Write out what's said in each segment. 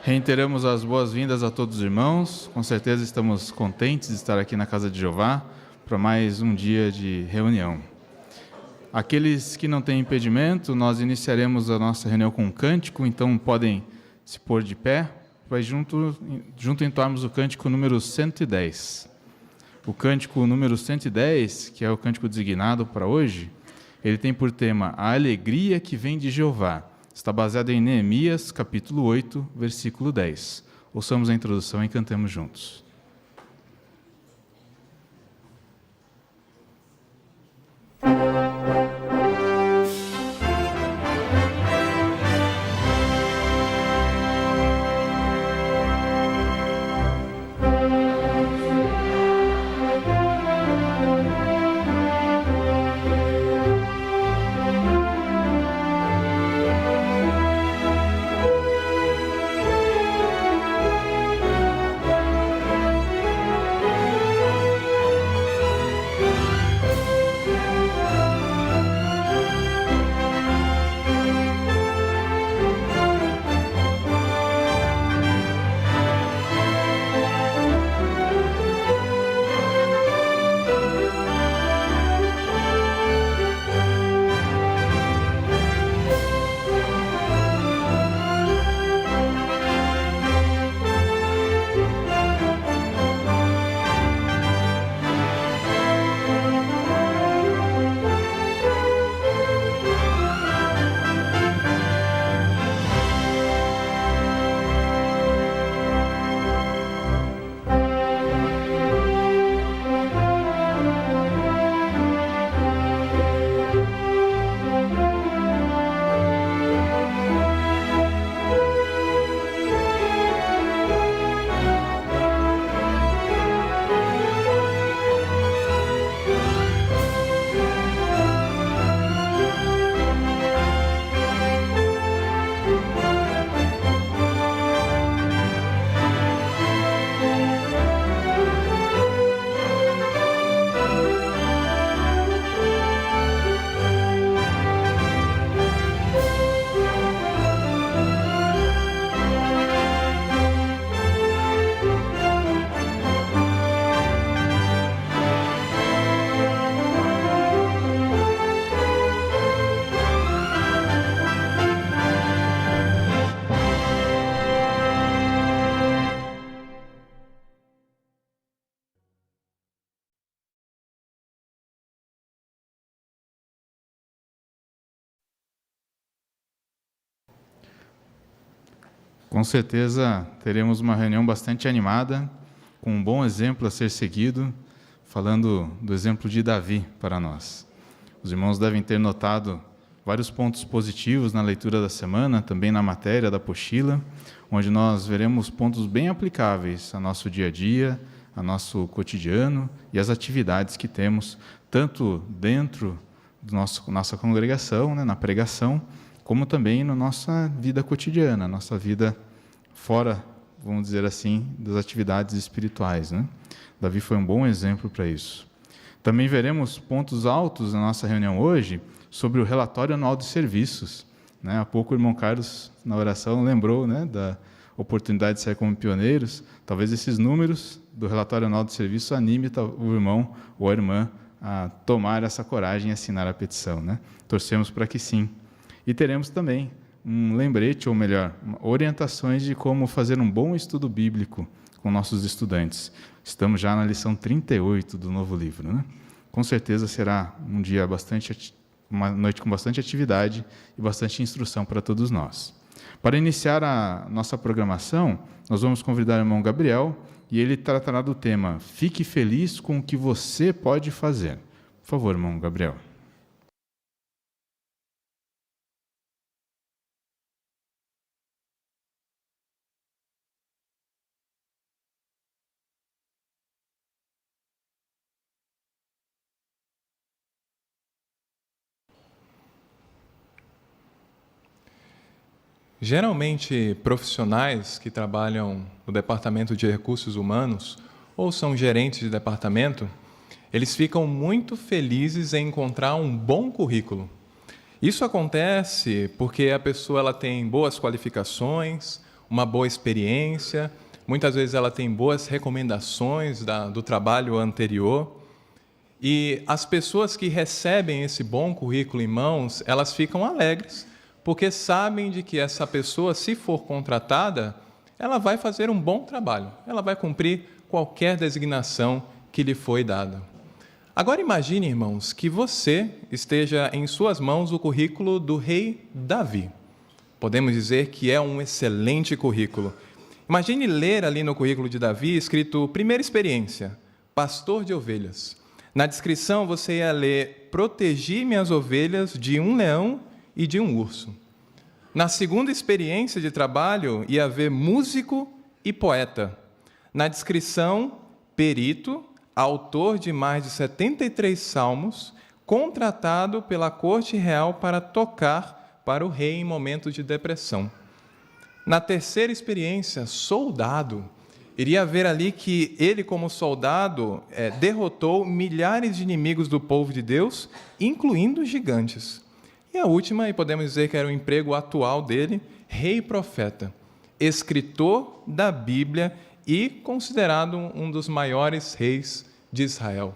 Reiteramos as boas-vindas a todos os irmãos. Com certeza estamos contentes de estar aqui na Casa de Jeová para mais um dia de reunião. Aqueles que não têm impedimento, nós iniciaremos a nossa reunião com um cântico, então podem se pôr de pé, para junto entoarmos o cântico número 110. O cântico número 110, que é o cântico designado para hoje, ele tem por tema a alegria que vem de Jeová. Está baseado em Neemias, capítulo 8, versículo 10. Ouçamos a introdução e cantemos juntos. Com certeza teremos uma reunião bastante animada, com um bom exemplo a ser seguido, falando do exemplo de Davi para nós. Os irmãos devem ter notado vários pontos positivos na leitura da semana, também na matéria da apostila, onde nós veremos pontos bem aplicáveis ao nosso dia a dia, ao nosso cotidiano e às atividades que temos, tanto dentro da nossa congregação, na pregação, como também na nossa vida cotidiana, nossa vida fora, vamos dizer assim, das atividades espirituais. Davi foi um bom exemplo para isso. Também veremos pontos altos na nossa reunião hoje sobre o relatório anual de serviços. Há pouco o irmão Carlos, na oração, lembrou da oportunidade de sair como pioneiros. Talvez esses números do relatório anual de serviços anime o irmão ou a irmã a tomar essa coragem e assinar a petição. Torcemos para que sim. E teremos também um lembrete, ou melhor, orientações de como fazer um bom estudo bíblico com nossos estudantes. Estamos já na lição 38 do novo livro. Com certeza será uma noite com bastante atividade e bastante instrução para todos nós. Para iniciar a nossa programação, nós vamos convidar o irmão Gabriel e ele tratará do tema Fique feliz com o que você pode fazer. Por favor, irmão Gabriel. Geralmente, profissionais que trabalham no Departamento de Recursos Humanos ou são gerentes de departamento, eles ficam muito felizes em encontrar um bom currículo. Isso acontece porque a pessoa ela tem boas qualificações, uma boa experiência, muitas vezes ela tem boas recomendações do trabalho anterior. E as pessoas que recebem esse bom currículo em mãos, elas ficam alegres, porque sabem de que essa pessoa, se for contratada, ela vai fazer um bom trabalho, ela vai cumprir qualquer designação que lhe foi dada. Agora imagine, irmãos, que você esteja em suas mãos o currículo do rei Davi. Podemos dizer que é um excelente currículo. Imagine ler ali no currículo de Davi, escrito primeira experiência, pastor de ovelhas. Na descrição você ia ler, protegi minhas ovelhas de um leão e de um urso. Na segunda experiência de trabalho ia haver músico e poeta. Na descrição, perito, autor de mais de 73 salmos, contratado pela corte real para tocar para o rei em momentos de depressão. Na terceira experiência, soldado, iria haver ali que ele, como soldado, derrotou milhares de inimigos do povo de Deus, incluindo gigantes. E a última, e podemos dizer que era o emprego atual dele, rei e profeta, escritor da Bíblia e considerado um dos maiores reis de Israel.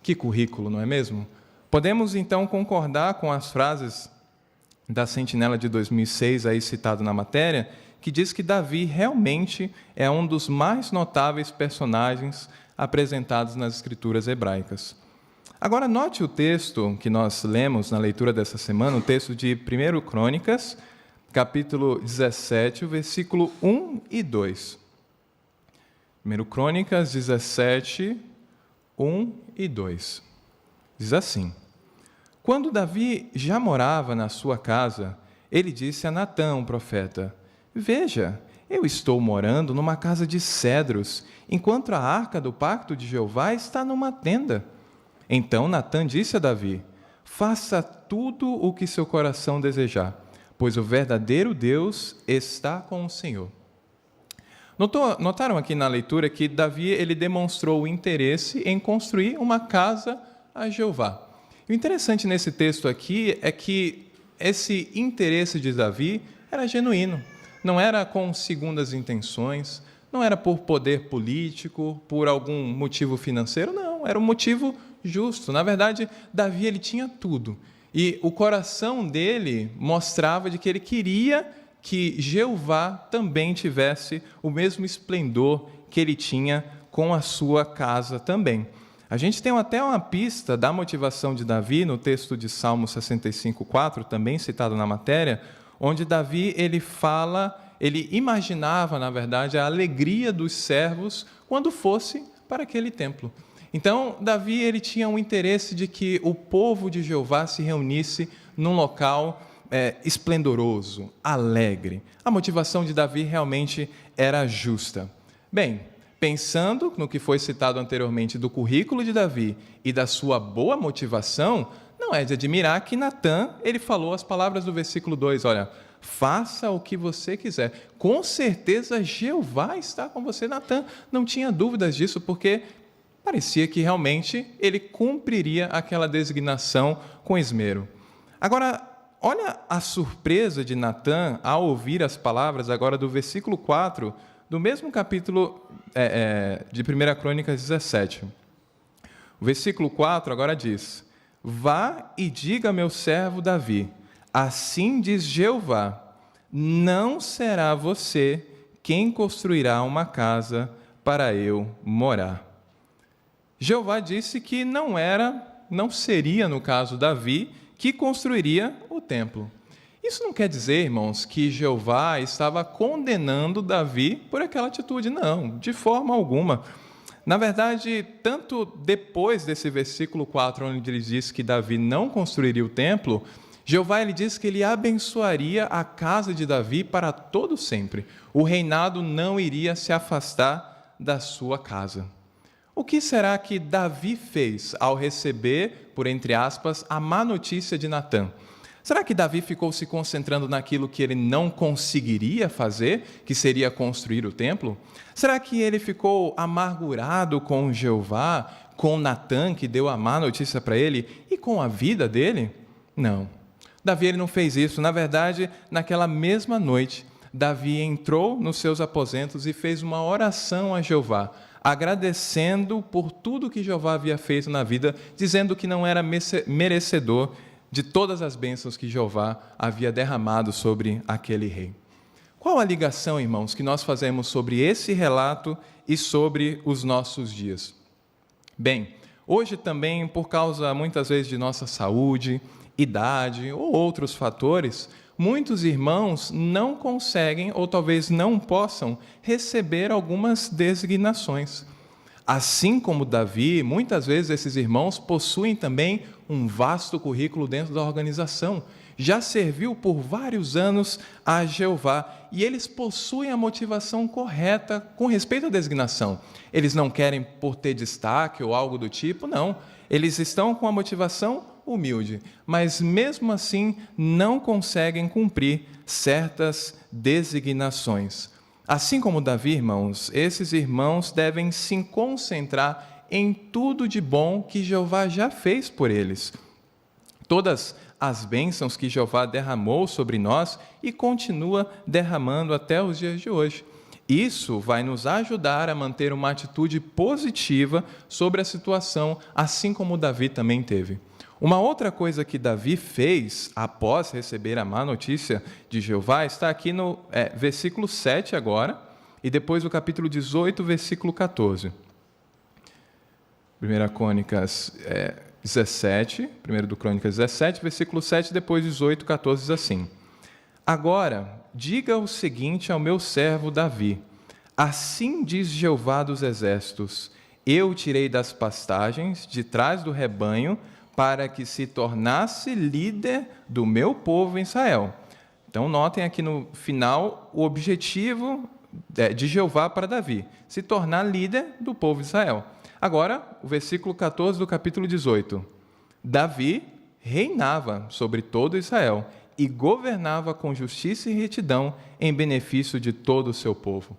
Que currículo, não é mesmo? Podemos, então, concordar com as frases da Sentinela de 2006, aí citado na matéria, que diz que Davi realmente é um dos mais notáveis personagens apresentados nas Escrituras hebraicas. Agora, note o texto que nós lemos na leitura dessa semana, o texto de 1 Crônicas, capítulo 17, o versículo 1 e 2. 1 Crônicas 17, 1 e 2. Diz assim: Quando Davi já morava na sua casa, ele disse a Natã, o profeta: Veja, eu estou morando numa casa de cedros, enquanto a arca do pacto de Jeová está numa tenda. Então Natã disse a Davi: Faça tudo o que seu coração desejar, pois o verdadeiro Deus está com o Senhor. Notaram aqui na leitura que Davi ele demonstrou o interesse em construir uma casa a Jeová. O interessante nesse texto aqui é que esse interesse de Davi era genuíno, não era com segundas intenções, não era por poder político, por algum motivo financeiro, não, era um motivo justo. Na verdade, Davi ele tinha tudo, e o coração dele mostrava de que ele queria que Jeová também tivesse o mesmo esplendor que ele tinha com a sua casa também. A gente tem até uma pista da motivação de Davi no texto de Salmo 65:4, também citado na matéria, onde Davi ele imaginava, na verdade, a alegria dos servos quando fosse para aquele templo. Então, Davi ele tinha um interesse de que o povo de Jeová se reunisse num local esplendoroso, alegre. A motivação de Davi realmente era justa. Bem, pensando no que foi citado anteriormente do currículo de Davi e da sua boa motivação, não é de admirar que Natã ele falou as palavras do versículo 2, olha, faça o que você quiser. Com certeza Jeová está com você. Natã não tinha dúvidas disso, porque parecia que realmente ele cumpriria aquela designação com esmero. Agora, olha a surpresa de Natã ao ouvir as palavras agora do versículo 4, do mesmo capítulo de 1 Crônicas 17. O versículo 4 agora diz: Vá e diga a meu servo Davi, assim diz Jeová, não será você quem construirá uma casa para eu morar. Jeová disse que não seria, no caso Davi, que construiria o templo. Isso não quer dizer, irmãos, que Jeová estava condenando Davi por aquela atitude. Não, de forma alguma. Na verdade, tanto depois desse versículo 4, onde ele diz que Davi não construiria o templo, Jeová ele diz que ele abençoaria a casa de Davi para todo sempre. O reinado não iria se afastar da sua casa. O que será que Davi fez ao receber, por entre aspas, a má notícia de Natã? Será que Davi ficou se concentrando naquilo que ele não conseguiria fazer, que seria construir o templo? Será que ele ficou amargurado com Jeová, com Natã, que deu a má notícia para ele, e com a vida dele? Não. Davi ele não fez isso. Na verdade, naquela mesma noite, Davi entrou nos seus aposentos e fez uma oração a Jeová, agradecendo por tudo que Jeová havia feito na vida, dizendo que não era merecedor de todas as bênçãos que Jeová havia derramado sobre aquele rei. Qual a ligação, irmãos, que nós fazemos sobre esse relato e sobre os nossos dias? Bem, hoje também, por causa muitas vezes de nossa saúde, idade ou outros fatores, muitos irmãos não conseguem ou talvez não possam receber algumas designações. Assim como Davi, muitas vezes esses irmãos possuem também um vasto currículo dentro da organização. Já serviu por vários anos a Jeová e eles possuem a motivação correta com respeito à designação. Eles não querem por ter destaque ou algo do tipo, não. Eles estão com a motivação humilde, mas mesmo assim não conseguem cumprir certas designações. Assim como Davi, irmãos, esses irmãos devem se concentrar em tudo de bom que Jeová já fez por eles. Todas as bênçãos que Jeová derramou sobre nós e continua derramando até os dias de hoje. Isso vai nos ajudar a manter uma atitude positiva sobre a situação, assim como Davi também teve. Uma outra coisa que Davi fez após receber a má notícia de Jeová está aqui no versículo 7 agora, e depois o capítulo 18, versículo 14. 1 Crônicas 17, 1 do Crônicas 17, versículo 7, depois 18, 14, diz assim: Agora, diga o seguinte ao meu servo Davi: Assim diz Jeová dos exércitos, eu o tirei das pastagens, de trás do rebanho, para que se tornasse líder do meu povo em Israel. Então, notem aqui no final o objetivo de Jeová para Davi, se tornar líder do povo de Israel. Agora, o versículo 14 do capítulo 18. Davi reinava sobre todo Israel e governava com justiça e retidão em benefício de todo o seu povo.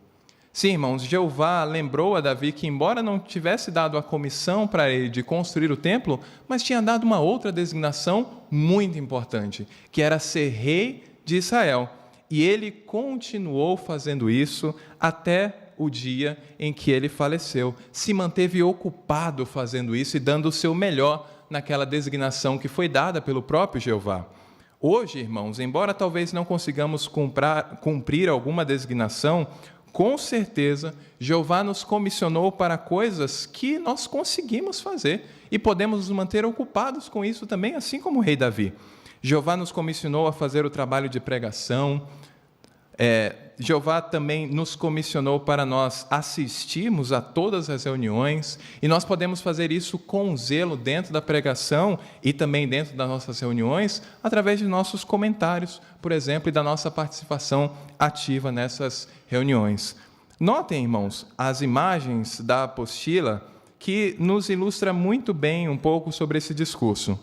Sim, irmãos, Jeová lembrou a Davi que, embora não tivesse dado a comissão para ele de construir o templo, mas tinha dado uma outra designação muito importante, que era ser rei de Israel. E ele continuou fazendo isso até o dia em que ele faleceu. Se manteve ocupado fazendo isso e dando o seu melhor naquela designação que foi dada pelo próprio Jeová. Hoje, irmãos, embora talvez não consigamos cumprir alguma designação, com certeza, Jeová nos comissionou para coisas que nós conseguimos fazer e podemos nos manter ocupados com isso também, assim como o rei Davi. Jeová nos comissionou a fazer o trabalho de pregação. Jeová também nos comissionou para nós assistirmos a todas as reuniões e nós podemos fazer isso com zelo dentro da pregação e também dentro das nossas reuniões através de nossos comentários, por exemplo, e da nossa participação ativa nessas reuniões. Notem, irmãos, as imagens da apostila que nos ilustra muito bem um pouco sobre esse discurso.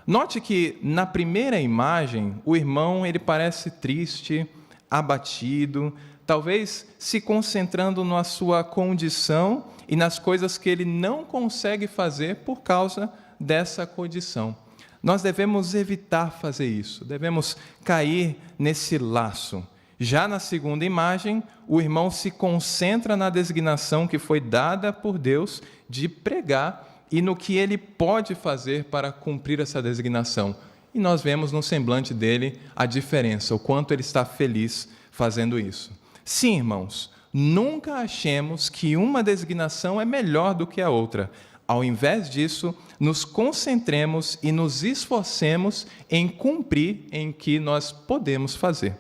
Note que na primeira imagem o irmão ele parece triste, abatido, talvez se concentrando na sua condição e nas coisas que ele não consegue fazer por causa dessa condição. Nós devemos evitar fazer isso, devemos cair nesse laço. Já na segunda imagem, o irmão se concentra na designação que foi dada por Deus de pregar e no que ele pode fazer para cumprir essa designação. E nós vemos no semblante dele a diferença, o quanto ele está feliz fazendo isso. Sim, irmãos, nunca achemos que uma designação é melhor do que a outra. Ao invés disso, nos concentremos e nos esforcemos em cumprir em que nós podemos fazer.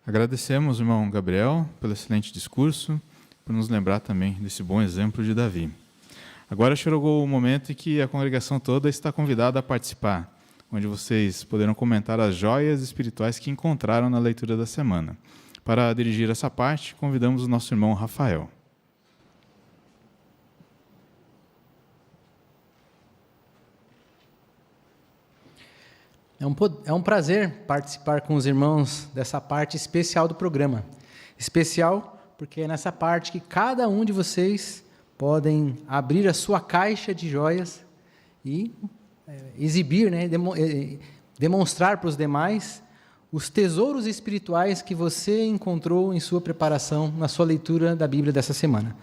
Agradecemos, irmão Gabriel, pelo excelente discurso, por nos lembrar também desse bom exemplo de Davi. Agora chegou o momento em que a congregação toda está convidada a participar, onde vocês poderão comentar as joias espirituais que encontraram na leitura da semana. Para dirigir essa parte, convidamos o nosso irmão Rafael. É um prazer participar com os irmãos dessa parte especial do programa. Especial porque é nessa parte que cada um de vocês podem abrir a sua caixa de joias e exibir, né, demonstrar para os demais os tesouros espirituais que você encontrou em sua preparação, na sua leitura da Bíblia dessa semana.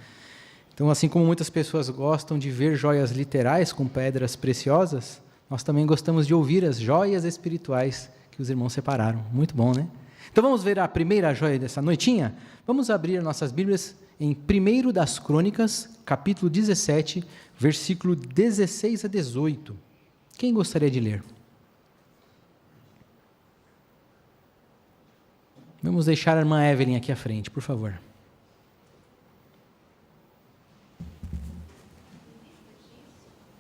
Então, assim como muitas pessoas gostam de ver joias literais com pedras preciosas, nós também gostamos de ouvir as joias espirituais que os irmãos separaram. Muito bom, né? Então vamos ver a primeira joia dessa noitinha? Vamos abrir nossas Bíblias em 1 das Crônicas, capítulo 17, versículo 16 a 18. Quem gostaria de ler? Vamos deixar a irmã Evelyn aqui à frente, por favor.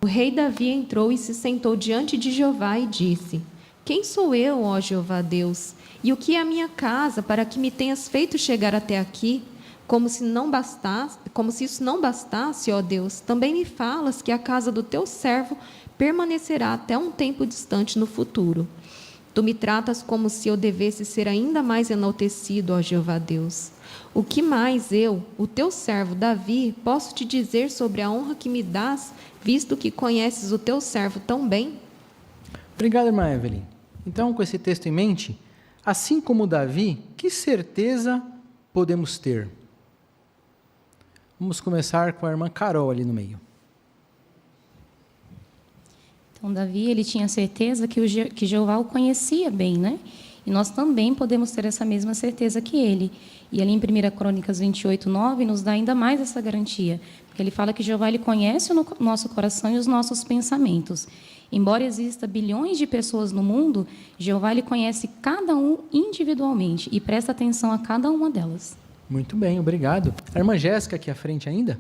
O rei Davi entrou e se sentou diante de Jeová e disse: Quem sou eu, ó Jeová Deus? E o que é a minha casa para que me tenhas feito chegar até aqui? Como se isso não bastasse, ó Deus, também me falas que a casa do teu servo permanecerá até um tempo distante no futuro. Tu me tratas como se eu devesse ser ainda mais enaltecido, ó Jeová Deus. O que mais eu, o teu servo Davi, posso te dizer sobre a honra que me dás, visto que conheces o teu servo tão bem? Obrigado, irmã Evelyn. Então, com esse texto em mente, assim como Davi, que certeza podemos ter? Vamos começar com a irmã Carol ali no meio. Então, Davi, ele tinha certeza que Jeová o conhecia bem, né? E nós também podemos ter essa mesma certeza que ele. E ali em 1 Crônicas 28, 9, nos dá ainda mais essa garantia. Porque ele fala que Jeová ele conhece o nosso coração e os nossos pensamentos. Embora exista bilhões de pessoas no mundo, Jeová ele conhece cada um individualmente e presta atenção a cada uma delas. Muito bem, obrigado. A irmã Jéssica aqui à frente ainda?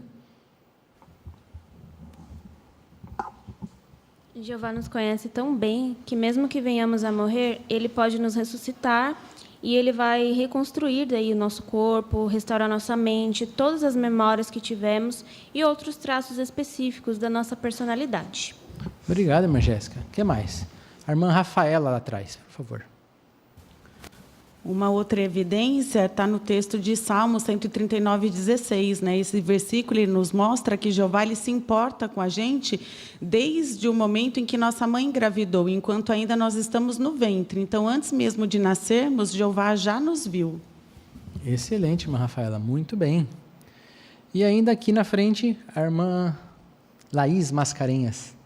Jeová nos conhece tão bem que mesmo que venhamos a morrer, Ele pode nos ressuscitar e Ele vai reconstruir daí o nosso corpo, restaurar nossa mente, todas as memórias que tivemos e outros traços específicos da nossa personalidade. Obrigado, irmã Jéssica. O que mais? A irmã Rafaela lá atrás, por favor. Uma outra evidência está no texto de Salmo 139, 16. Né? Esse versículo ele nos mostra que Jeová ele se importa com a gente desde o momento em que nossa mãe engravidou, enquanto ainda nós estamos no ventre. Então, antes mesmo de nascermos, Jeová já nos viu. Excelente, irmã Rafaela, muito bem. E ainda aqui na frente, a irmã Laís Mascarenhas.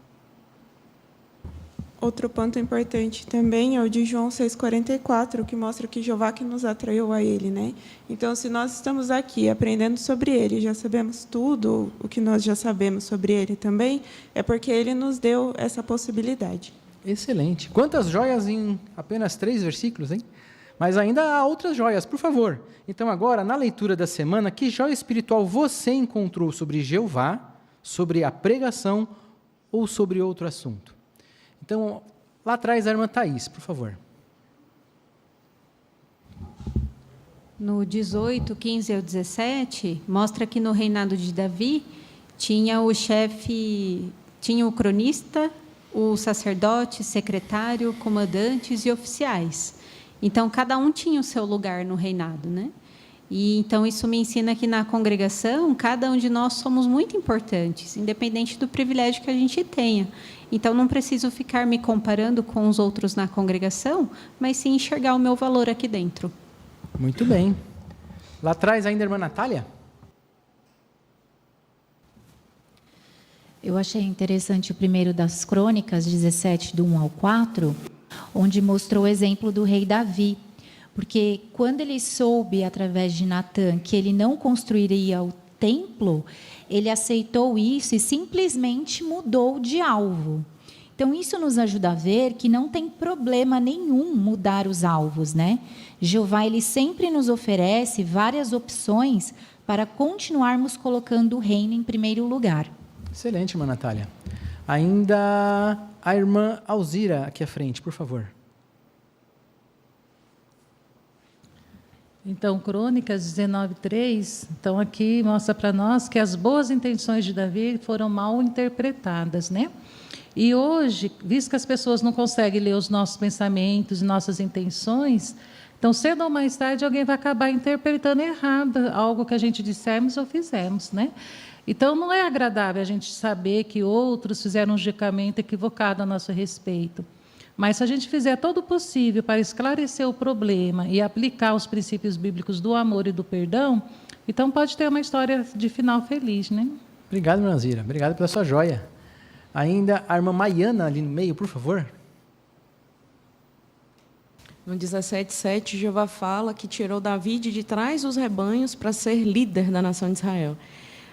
Outro ponto importante também é o de João 6,44, que mostra que Jeová que nos atraiu a Ele, né? Então, se nós estamos aqui aprendendo sobre Ele, já sabemos tudo o que nós já sabemos sobre Ele também, é porque Ele nos deu essa possibilidade. Excelente. Quantas joias em apenas 3 versículos, hein? Mas ainda há outras joias, por favor. Então, agora, na leitura da semana, que joia espiritual você encontrou sobre Jeová, sobre a pregação ou sobre outro assunto? Então, lá atrás, a irmã Thaís, por favor. No 18, 15 ao 17, mostra que no reinado de Davi tinha o chefe, tinha o cronista, o sacerdote, secretário, comandantes e oficiais. Então, cada um tinha o seu lugar no reinado, né? E então isso me ensina que na congregação, cada um de nós somos muito importantes, independente do privilégio que a gente tenha. Então, não preciso ficar me comparando com os outros na congregação, mas sim enxergar o meu valor aqui dentro. Muito bem. Lá atrás, ainda a irmã Natália? Eu achei interessante o 1 das Crônicas, 17, do 1 ao 4, onde mostrou o exemplo do rei Davi. Porque quando ele soube, através de Natã, que ele não construiria o templo, ele aceitou isso e simplesmente mudou de alvo. Então, isso nos ajuda a ver que não tem problema nenhum mudar os alvos, né? Jeová, ele sempre nos oferece várias opções para continuarmos colocando o reino em primeiro lugar. Excelente, irmã Natália. Ainda a irmã Alzira, aqui à frente, por favor. Então, Crônicas 19:3, então aqui mostra para nós que as boas intenções de Davi foram mal interpretadas, né? E hoje, visto que as pessoas não conseguem ler os nossos pensamentos e nossas intenções, Então, cedo ou mais tarde, alguém vai acabar interpretando errado algo que a gente dissemos ou fizemos, né? Então, não é agradável a gente saber que outros fizeram um julgamento equivocado a nosso respeito. Mas, se a gente fizer todo o possível para esclarecer o problema e aplicar os princípios bíblicos do amor e do perdão, então pode ter uma história de final feliz, né? Obrigado, irmã Zira. Obrigado pela sua joia. Ainda a irmã Maiana ali no meio, por favor. No 17:7, Jeová fala que tirou Davi de trás dos rebanhos para ser líder da nação de Israel.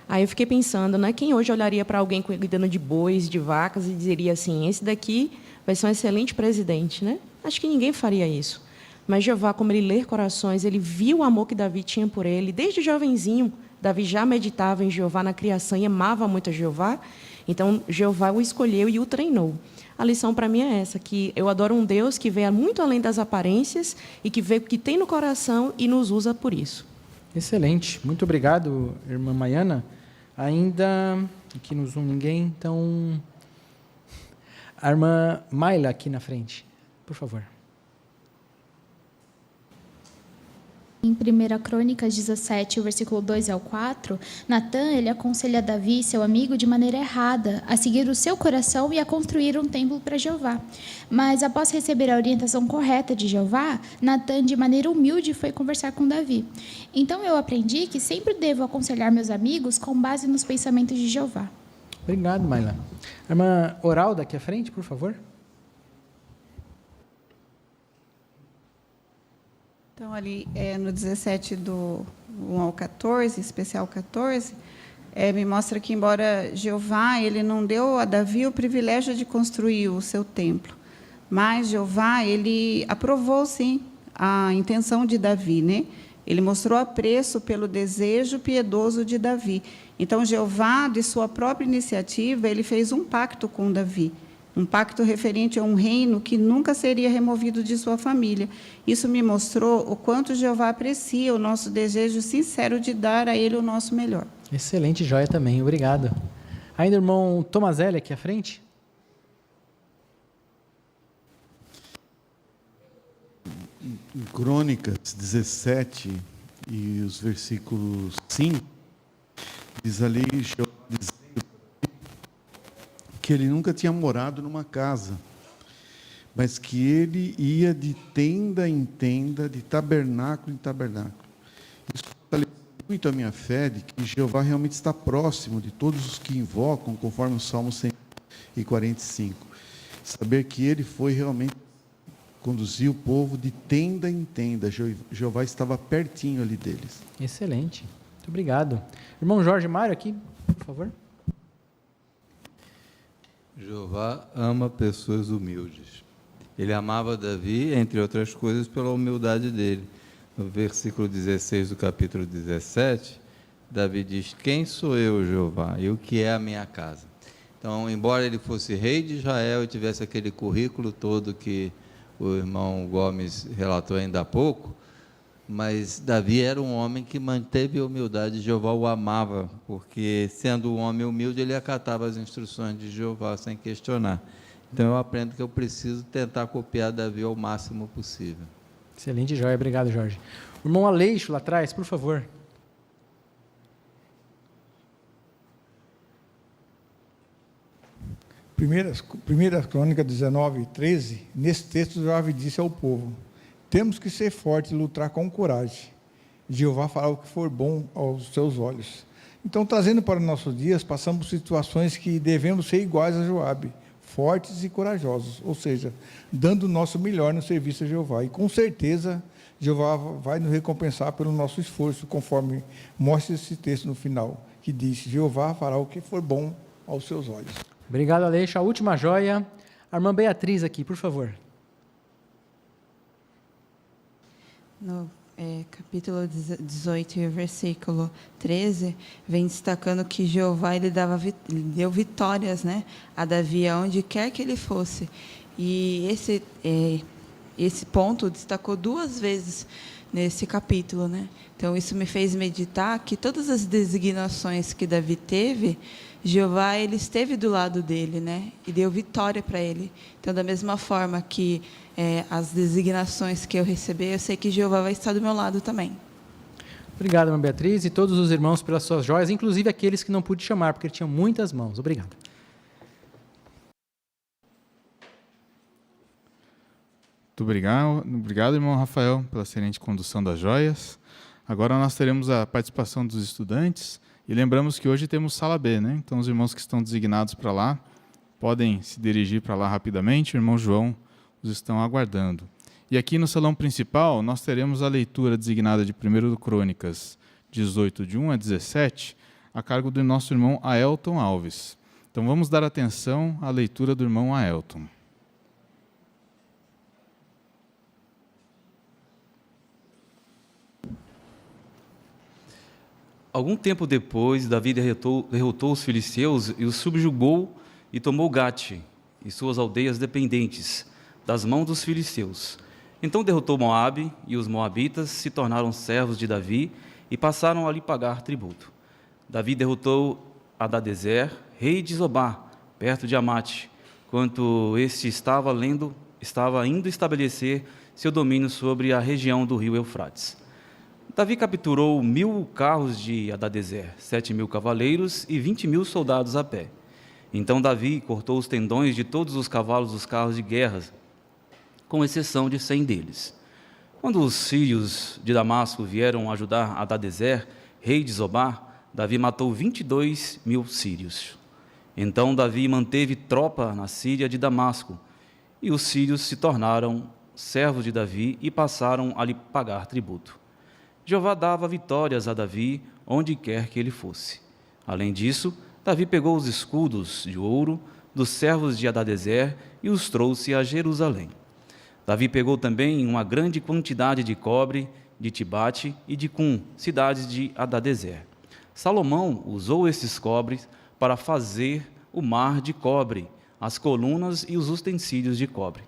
Aí eu fiquei pensando, né, quem hoje olharia para alguém cuidando de bois, de vacas, e diria assim, esse daqui vai ser um excelente presidente, né? Acho que ninguém faria isso. Mas Jeová, como ele lê corações, ele viu o amor que Davi tinha por ele. Desde jovenzinho, Davi já meditava em Jeová na criação e amava muito a Jeová. Então, Jeová o escolheu e o treinou. A lição para mim é essa, que eu adoro um Deus que vê muito além das aparências e que vê o que tem no coração e nos usa por isso. Excelente. Muito obrigado, irmã Maiana. Ainda aqui no Zoom ninguém, então a irmã Maila aqui na frente, por favor. Em 1 Crônicas 17, o versículo 2 ao 4, Natã, ele aconselha Davi, seu amigo, de maneira errada, a seguir o seu coração e a construir um templo para Jeová. Mas, após receber a orientação correta de Jeová, Natã, de maneira humilde, foi conversar com Davi. Então, eu aprendi que sempre devo aconselhar meus amigos com base nos pensamentos de Jeová. Obrigado, Maila. A irmã Oralda aqui à frente, por favor. Então, ali no 17, do 1 ao 14, especial 14, me mostra que, embora Jeová ele não deu a Davi o privilégio de construir o seu templo, mas Jeová ele aprovou, sim, a intenção de Davi, né? Ele mostrou apreço pelo desejo piedoso de Davi. Então, Jeová, de sua própria iniciativa, ele fez um pacto com Davi. Um pacto referente a um reino que nunca seria removido de sua família. Isso me mostrou o quanto Jeová aprecia o nosso desejo sincero de dar a Ele o nosso melhor. Excelente joia também, obrigado. Ainda o irmão Tomazelli aqui à frente. Em Crônicas 17 e os versículos 5, diz ali, Jeová dizendo que ele nunca tinha morado numa casa, mas que ele ia de tenda em tenda, de tabernáculo em tabernáculo. Isso fortaleceu muito a minha fé de que Jeová realmente está próximo de todos os que invocam, conforme o Salmo 145. Saber que ele foi realmente conduzir o povo de tenda em tenda. Jeová estava pertinho ali deles. Excelente. Muito obrigado. Irmão Jorge Mário aqui, por favor. Jeová ama pessoas humildes. Ele amava Davi, entre outras coisas, pela humildade dele. No versículo 16 do capítulo 17, Davi diz, quem sou eu, Jeová, e o que é a minha casa? Então, embora ele fosse rei de Israel e tivesse aquele currículo todo que o irmão Gomes relatou ainda há pouco, mas Davi era um homem que manteve a humildade, Jeová o amava, porque sendo um homem humilde, ele acatava as instruções de Jeová sem questionar. Então eu aprendo que eu preciso tentar copiar Davi ao máximo possível. Excelente joia, obrigado, Jorge. O irmão Aleixo lá atrás, por favor. Primeira Crônica 19, 13, nesse texto Davi disse ao povo, temos que ser fortes e lutar com coragem. Jeová fará o que for bom aos seus olhos. Então, trazendo para os nossos dias, passamos por situações que devemos ser iguais a Joabe, fortes e corajosos, ou seja, dando o nosso melhor no serviço a Jeová. E com certeza, Jeová vai nos recompensar pelo nosso esforço, conforme mostra esse texto no final, que diz, Jeová fará o que for bom aos seus olhos. Obrigado, Aleixo. A última joia, a irmã Beatriz aqui, por favor. No capítulo 18, versículo 13, vem destacando que Jeová ele deu vitórias, né, a Davi, aonde quer que ele fosse. E esse ponto destacou 2 vezes nesse capítulo, né? Então, isso me fez meditar que todas as designações que Davi teve, Jeová ele esteve do lado dele, né? E deu vitória para ele. Então, da mesma forma que as designações que eu receber, eu sei que Jeová vai estar do meu lado também. Obrigado, irmã Beatriz, e todos os irmãos pelas suas joias, inclusive aqueles que não pude chamar, porque ele tinha muitas mãos. Obrigado. Muito obrigado, irmão Rafael, pela excelente condução das joias. Agora nós teremos a participação dos estudantes, e lembramos que hoje temos sala B, né? Então os irmãos que estão designados para lá, podem se dirigir para lá rapidamente, o irmão João os estão aguardando. E aqui no salão principal, nós teremos a leitura designada de 1 Crônicas 18, de 1 a 17, a cargo do nosso irmão Aelton Alves. Então vamos dar atenção à leitura do irmão Aelton. Algum tempo depois, Davi derrotou os filisteus e os subjugou e tomou Gate e suas aldeias dependentes das mãos dos filisteus. Então derrotou Moabe, e os moabitas se tornaram servos de Davi e passaram a lhe pagar tributo. Davi derrotou Hadadezer, rei de Zobá, perto de Amate, quando este estava indo estabelecer seu domínio sobre a região do rio Eufrates. Davi capturou 1.000 carros de Hadadezer, 7.000 cavaleiros e 20.000 soldados a pé. Então Davi cortou os tendões de todos os cavalos dos carros de guerra, com exceção de 100 deles. Quando os sírios de Damasco vieram ajudar Hadadezer, rei de Zobá, Davi matou 22.000 sírios. Então Davi manteve tropa na Síria de Damasco, e os sírios se tornaram servos de Davi e passaram a lhe pagar tributo. Jeová dava vitórias a Davi onde quer que ele fosse. Além disso, Davi pegou os escudos de ouro dos servos de Hadadezer e os trouxe a Jerusalém. Davi pegou também uma grande quantidade de cobre de Tibate e de Cum, cidades de Hadadezer. Salomão usou esses cobres para fazer o mar de cobre, as colunas e os utensílios de cobre.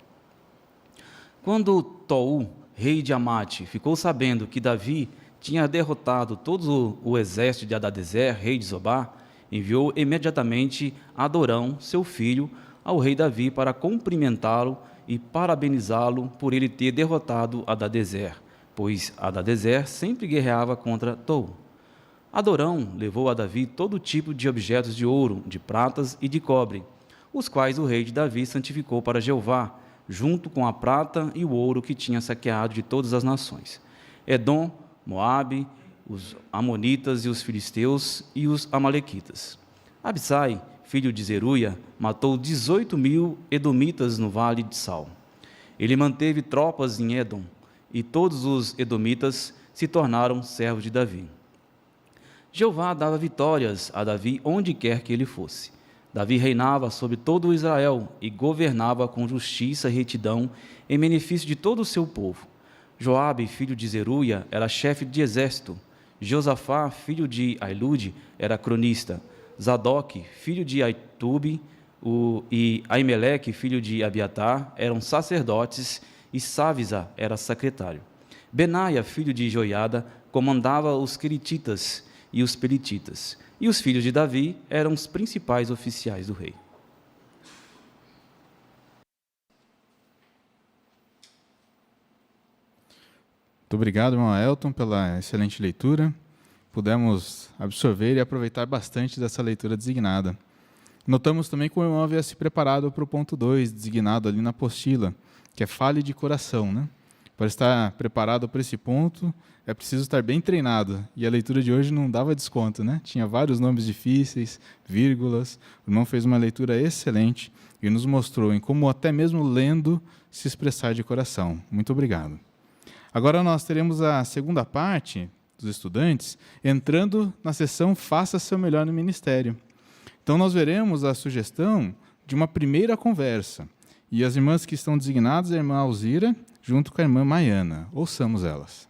Quando Tou, rei de Amate, ficou sabendo que Davi tinha derrotado todo o exército de Hadadezer, rei de Zobá, enviou imediatamente Adorão, seu filho, ao rei Davi para cumprimentá-lo e parabenizá-lo por ele ter derrotado Hadadezer, pois Hadadezer sempre guerreava contra Tou. Adorão levou a Davi todo tipo de objetos de ouro, de pratas e de cobre, os quais o rei de Davi santificou para Jeová, junto com a prata e o ouro que tinha saqueado de todas as nações: Edom, Moabe, os amonitas e os filisteus e os amalequitas. Absai, filho de Zeruia, matou 18.000 edomitas no vale de Sal. Ele manteve tropas em Edom, e todos os edomitas se tornaram servos de Davi. Jeová dava vitórias a Davi onde quer que ele fosse. Davi reinava sobre todo o Israel e governava com justiça e retidão em benefício de todo o seu povo. Joabe, filho de Zeruia, era chefe de exército. Josafá, filho de Ailude, era cronista. Zadok, filho de Aitube, e Aimeleque, filho de Abiatar, eram sacerdotes, e Savisa era secretário. Benaia, filho de Joiada, comandava os querititas e os pelititas. E os filhos de Davi eram os principais oficiais do rei. Muito obrigado, irmão Aelton, pela excelente leitura. Pudemos absorver e aproveitar bastante dessa leitura designada. Notamos também que o irmão havia se preparado para o ponto 2, designado ali na apostila, que é fale de coração, né? Para estar preparado para esse ponto, é preciso estar bem treinado. E a leitura de hoje não dava desconto, né? Tinha vários nomes difíceis, vírgulas. O irmão fez uma leitura excelente e nos mostrou em como até mesmo lendo se expressar de coração. Muito obrigado. Agora nós teremos a segunda parte dos estudantes entrando na sessão Faça Seu Melhor no Ministério. Então nós veremos a sugestão de uma primeira conversa. E as irmãs que estão designadas é a irmã Alzira, junto com a irmã Maiana. Ouçamos elas.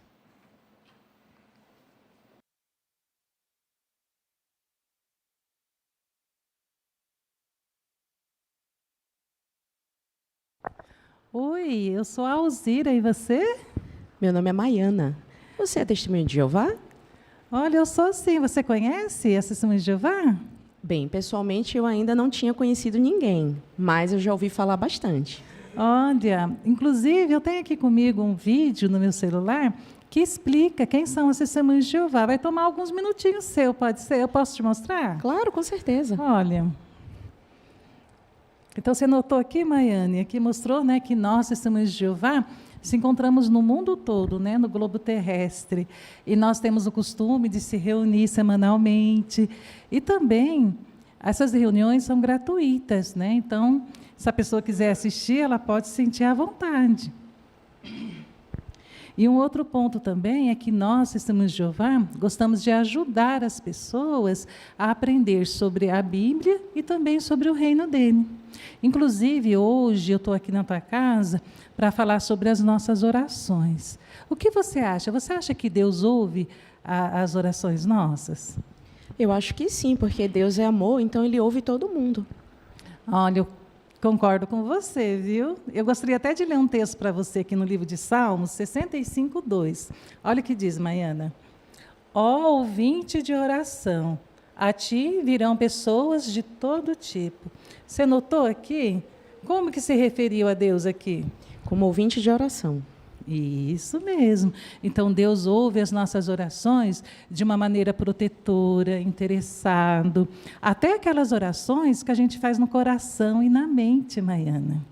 Oi, eu sou a Alzira, e você? Meu nome é Maiana. Você é testemunha de Jeová? Olha, eu sou sim. Você conhece a Testemunha de Jeová? Bem, pessoalmente eu ainda não tinha conhecido ninguém, mas eu já ouvi falar bastante. Olha, inclusive eu tenho aqui comigo um vídeo no meu celular que explica quem são as testemunhas de Jeová. Vai tomar alguns minutinhos seu, pode ser? Eu posso te mostrar? Claro, com certeza. Olha. Então, você notou aqui, Maiane, aqui mostrou, né, que nós, testemunhas de Jeová, se encontramos no mundo todo, né, no globo terrestre. E nós temos o costume de se reunir semanalmente. E também, essas reuniões são gratuitas, né? Então, se a pessoa quiser assistir, ela pode se sentir à vontade. E um outro ponto também é que nós, testemunhas de Jeová, gostamos de ajudar as pessoas a aprender sobre a Bíblia e também sobre o reino dele. Inclusive, hoje eu estou aqui na tua casa para falar sobre as nossas orações. O que você acha? Você acha que Deus ouve as orações nossas? Eu acho que sim, porque Deus é amor, então Ele ouve todo mundo. Olha, eu concordo com você, viu? Eu gostaria até de ler um texto para você aqui no livro de Salmos, 65:2. Olha o que diz, Maiana. Ó ouvinte de oração, a ti virão pessoas de todo tipo. Você notou aqui? Como que se referiu a Deus aqui? Como ouvinte de oração. Isso mesmo. Então, Deus ouve as nossas orações de uma maneira protetora, interessado. Até aquelas orações que a gente faz no coração e na mente, Maiana.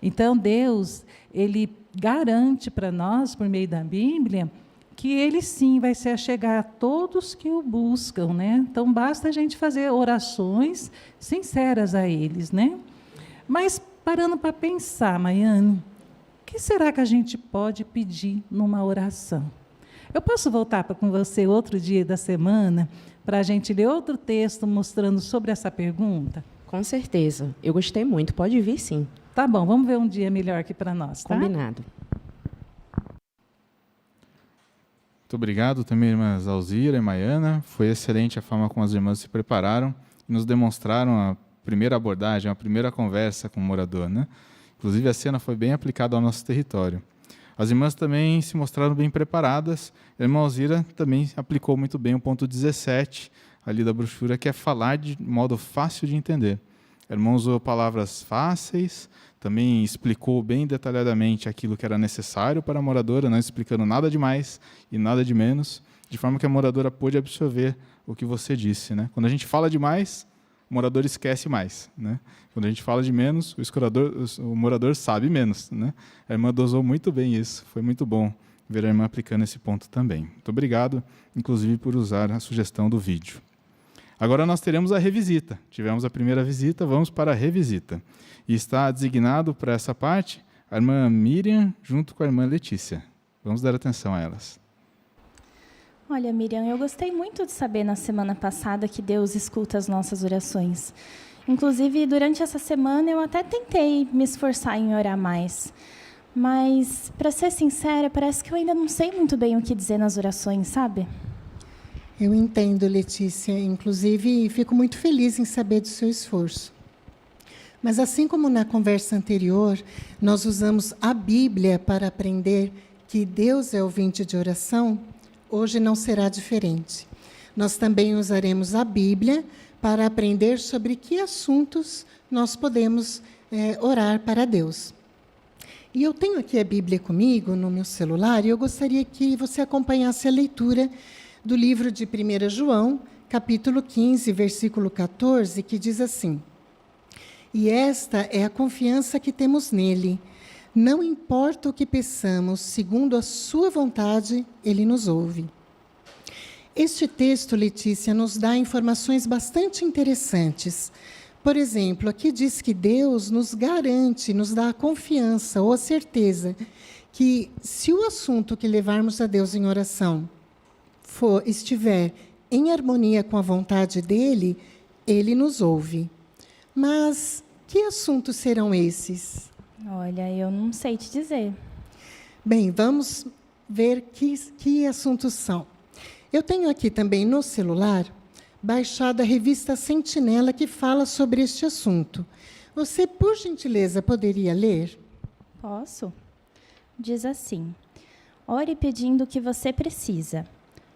Então, Deus, Ele garante para nós, por meio da Bíblia, que Ele sim vai se achegar a todos que o buscam, né? Então, basta a gente fazer orações sinceras a eles, né? Mas, parando para pensar, Maiane, o que será que a gente pode pedir numa oração? Eu posso voltar com você outro dia da semana para a gente ler outro texto mostrando sobre essa pergunta? Com certeza. Eu gostei muito. Pode vir, sim. Tá bom, vamos ver um dia melhor aqui para nós, tá? Combinado. Muito obrigado também, irmãs Alzira e Maiana. Foi excelente a forma como as irmãs se prepararam e nos demonstraram a primeira abordagem, a primeira conversa com o morador, né? Inclusive, a cena foi bem aplicada ao nosso território. As irmãs também se mostraram bem preparadas. A irmã Alzira também aplicou muito bem o ponto 17 ali da brochura, que é falar de modo fácil de entender. A irmã usou palavras fáceis, também explicou bem detalhadamente aquilo que era necessário para a moradora, não explicando nada de mais e nada de menos, de forma que a moradora pôde absorver o que você disse, né? Quando a gente fala demais, o morador esquece mais, né? Quando a gente fala de menos, o morador sabe menos, né? A irmã dosou muito bem isso, foi muito bom ver a irmã aplicando esse ponto também. Muito obrigado, inclusive, por usar a sugestão do vídeo. Agora nós teremos a revisita. Tivemos a primeira visita, vamos para a revisita. E está designado para essa parte a irmã Miriam junto com a irmã Letícia. Vamos dar atenção a elas. Olha, Miriam, eu gostei muito de saber na semana passada que Deus escuta as nossas orações. Inclusive, durante essa semana, eu até tentei me esforçar em orar mais. Mas, para ser sincera, parece que eu ainda não sei muito bem o que dizer nas orações, sabe? Eu entendo, Letícia. Inclusive, fico muito feliz em saber do seu esforço. Mas, assim como na conversa anterior, nós usamos a Bíblia para aprender que Deus é ouvinte de oração, hoje não será diferente. Nós também usaremos a Bíblia para aprender sobre que assuntos nós podemos orar para Deus. E eu tenho aqui a Bíblia comigo no meu celular e eu gostaria que você acompanhasse a leitura do livro de 1 João, capítulo 15, versículo 14, que diz assim: E esta é a confiança que temos nele. Não importa o que peçamos, segundo a sua vontade, ele nos ouve. Este texto, Letícia, nos dá informações bastante interessantes. Por exemplo, aqui diz que Deus nos garante, nos dá a confiança ou a certeza que, se o assunto que levarmos a Deus em oração estiver em harmonia com a vontade dele, ele nos ouve. Mas que assuntos serão esses? Olha, eu não sei te dizer. Bem, vamos ver que assuntos são. Eu tenho aqui também no celular baixada a revista Sentinela, que fala sobre este assunto. Você, por gentileza, poderia ler? Posso? Diz assim: ore pedindo o que você precisa.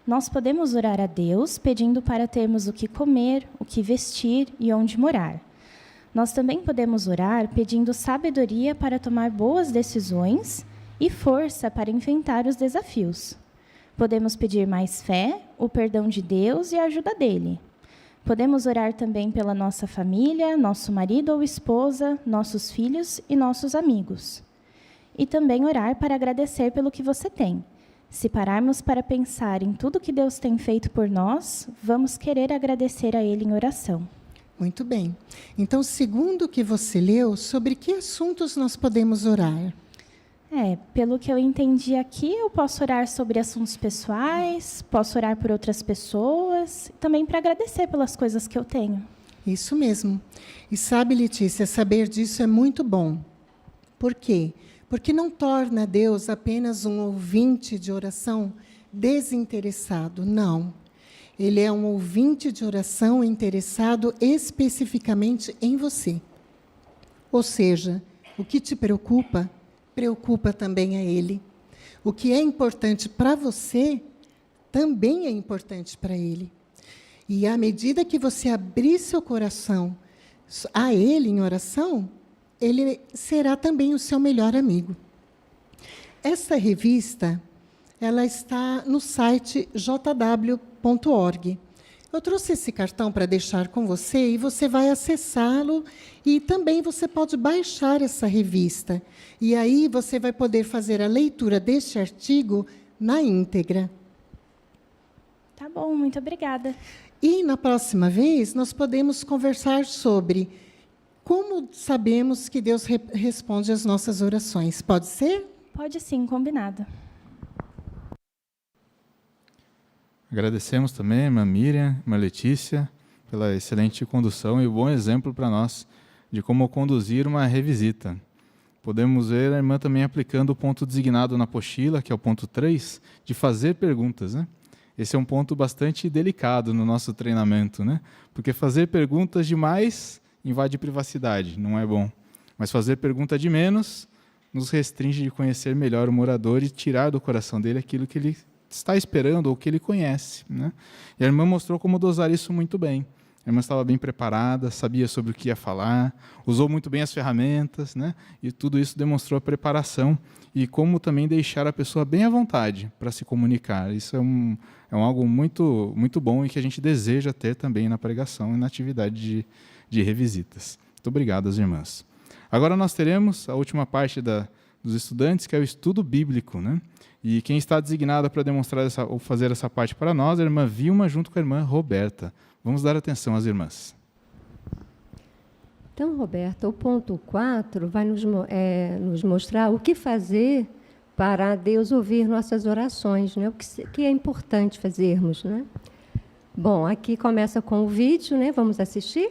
Nós podemos orar a Deus pedindo para termos o que comer, o que vestir e onde morar. Nós também podemos orar pedindo sabedoria para tomar boas decisões e força para enfrentar os desafios. Podemos pedir mais fé, o perdão de Deus e a ajuda dele. Podemos orar também pela nossa família, nosso marido ou esposa, nossos filhos e nossos amigos. E também orar para agradecer pelo que você tem. Se pararmos para pensar em tudo que Deus tem feito por nós, vamos querer agradecer a Ele em oração. Muito bem. Então, segundo o que você leu, sobre que assuntos nós podemos orar? Pelo que eu entendi aqui, eu posso orar sobre assuntos pessoais, posso orar por outras pessoas, também para agradecer pelas coisas que eu tenho. Isso mesmo. E sabe, Letícia, saber disso é muito bom. Por quê? Porque não torna Deus apenas um ouvinte de oração desinteressado, não. Ele é um ouvinte de oração interessado especificamente em você. Ou seja, o que te preocupa, preocupa também a Ele. O que é importante para você, também é importante para Ele. E à medida que você abrir seu coração a Ele em oração, Ele será também o seu melhor amigo. Essa revista, ela está no site jw.org. Eu trouxe esse cartão para deixar com você e você vai acessá-lo e também você pode baixar essa revista. E aí você vai poder fazer a leitura deste artigo na íntegra. Tá bom, muito obrigada. E na próxima vez nós podemos conversar sobre como sabemos que Deus responde às nossas orações. Pode ser? Pode sim, combinado. Agradecemos também a irmã Miriam, a irmã Letícia, pela excelente condução e o bom exemplo para nós de como conduzir uma revisita. Podemos ver a irmã também aplicando o ponto designado na apostila, que é o ponto 3, de fazer perguntas, né? Esse é um ponto bastante delicado no nosso treinamento, né? Porque fazer perguntas demais invade privacidade, não é bom. Mas fazer pergunta de menos nos restringe de conhecer melhor o morador e tirar do coração dele aquilo que ele está esperando ou que ele conhece, né? E a irmã mostrou como dosar isso muito bem. A irmã estava bem preparada, sabia sobre o que ia falar, usou muito bem as ferramentas, né? E tudo isso demonstrou a preparação e como também deixar a pessoa bem à vontade para se comunicar. Isso é algo muito, muito bom e que a gente deseja ter também na pregação e na atividade de revisitas. Muito obrigado às irmãs. Agora nós teremos a última parte dos estudantes, que é o estudo bíblico, né? E quem está designada para demonstrar ou fazer essa parte para nós é a irmã Vilma, junto com a irmã Roberta. Vamos dar atenção às irmãs. Então, Roberta, o ponto 4 vai nos mostrar o que fazer para Deus ouvir nossas orações, né? O que é importante fazermos, né? Bom, aqui começa com o vídeo, né? Vamos assistir?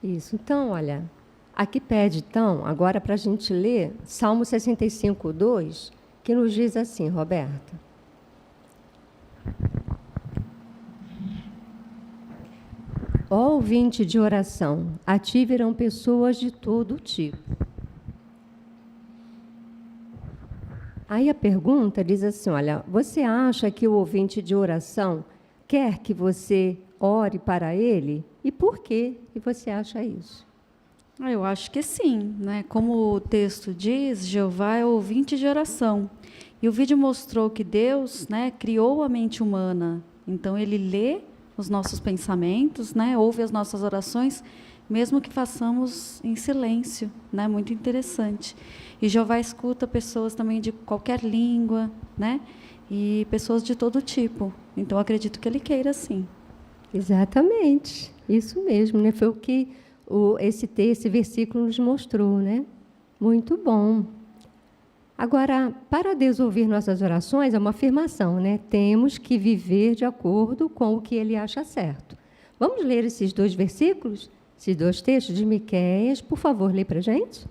Isso, então, olha, aqui pede, então, agora para a gente ler Salmo 65, 2, que nos diz assim, Roberta. Ó ouvinte de oração, a ti virão pessoas de todo tipo. Aí a pergunta diz assim, olha, você acha que o ouvinte de oração quer que você ore para ele? E por que você acha isso? Eu acho que sim, né? Como o texto diz, Jeová é ouvinte de oração. E o vídeo mostrou que Deus, né, criou a mente humana. Então, Ele lê os nossos pensamentos, né, ouve as nossas orações, mesmo que façamos em silêncio, né? Muito interessante. E Jeová escuta pessoas também de qualquer língua, né? E pessoas de todo tipo. Então, acredito que Ele queira, sim. Exatamente, isso mesmo, né? Foi o que esse versículo nos mostrou, né? Muito bom. Agora, para Deus ouvir nossas orações, é uma afirmação, né? Temos que viver de acordo com o que Ele acha certo. Vamos ler esses dois versículos, esses dois textos de Miqueias, por favor, lê para a gente.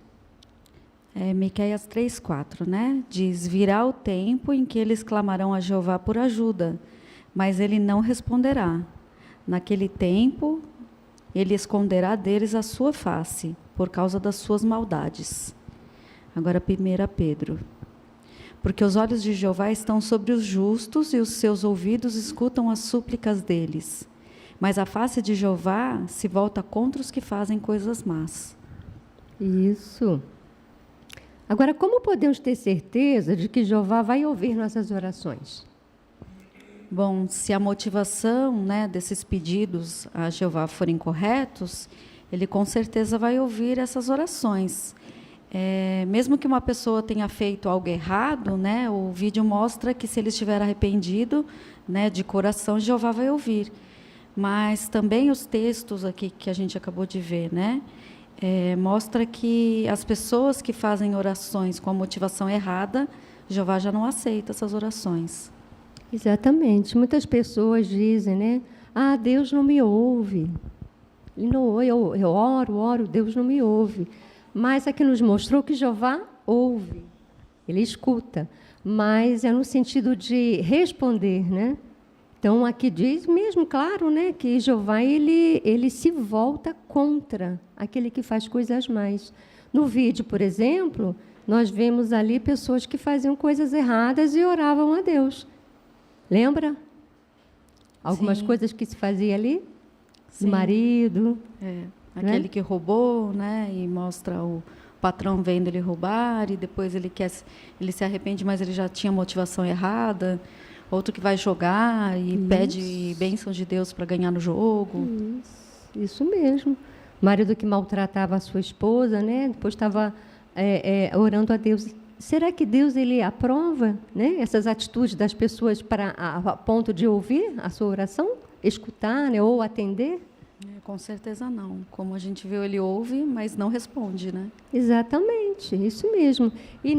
Miqueias 3:4, né? Diz, virá o tempo em que eles clamarão a Jeová por ajuda, mas Ele não responderá. Naquele tempo, Ele esconderá deles a sua face, por causa das suas maldades. Agora, 1 Pedro. Porque os olhos de Jeová estão sobre os justos e os seus ouvidos escutam as súplicas deles. mas a face de Jeová se volta contra os que fazem coisas más. Isso. Agora, como podemos ter certeza de que Jeová vai ouvir nossas orações? Bom, se a motivação, né, desses pedidos a Jeová forem corretos, ele com certeza vai ouvir essas orações. Mesmo que uma pessoa tenha feito algo errado, né, o vídeo mostra que se ele estiver arrependido, né, de coração, Jeová vai ouvir. Mas também os textos aqui que a gente acabou de ver, né, mostra que as pessoas que fazem orações com a motivação errada, Jeová já não aceita essas orações. Exatamente. Muitas pessoas dizem, né? Ah, Deus não me ouve. Eu oro, Deus não me ouve. Mas aqui nos mostrou que Jeová ouve. Ele escuta. Mas é no sentido de responder, né? Então, aqui diz mesmo, claro, né, que Jeová ele se volta contra aquele que faz coisas más. No vídeo, por exemplo, nós vemos ali pessoas que faziam coisas erradas e oravam a Deus. Lembra? Algumas Sim. coisas que se fazia ali? Sim. Do marido. Aquele né? que roubou, né, e mostra o patrão vendo ele roubar, e depois ele se arrepende, mas ele já tinha motivação errada. Outro que vai jogar e pede bênção de Deus para ganhar no jogo. Isso mesmo. Marido que maltratava a sua esposa, né? Depois estava orando a Deus. Será que Deus ele aprova, né, essas atitudes das pessoas a ponto de ouvir a sua oração? Escutar, né, ou atender? Com certeza não. Como a gente viu, ele ouve, mas não responde, né? Exatamente, isso mesmo. E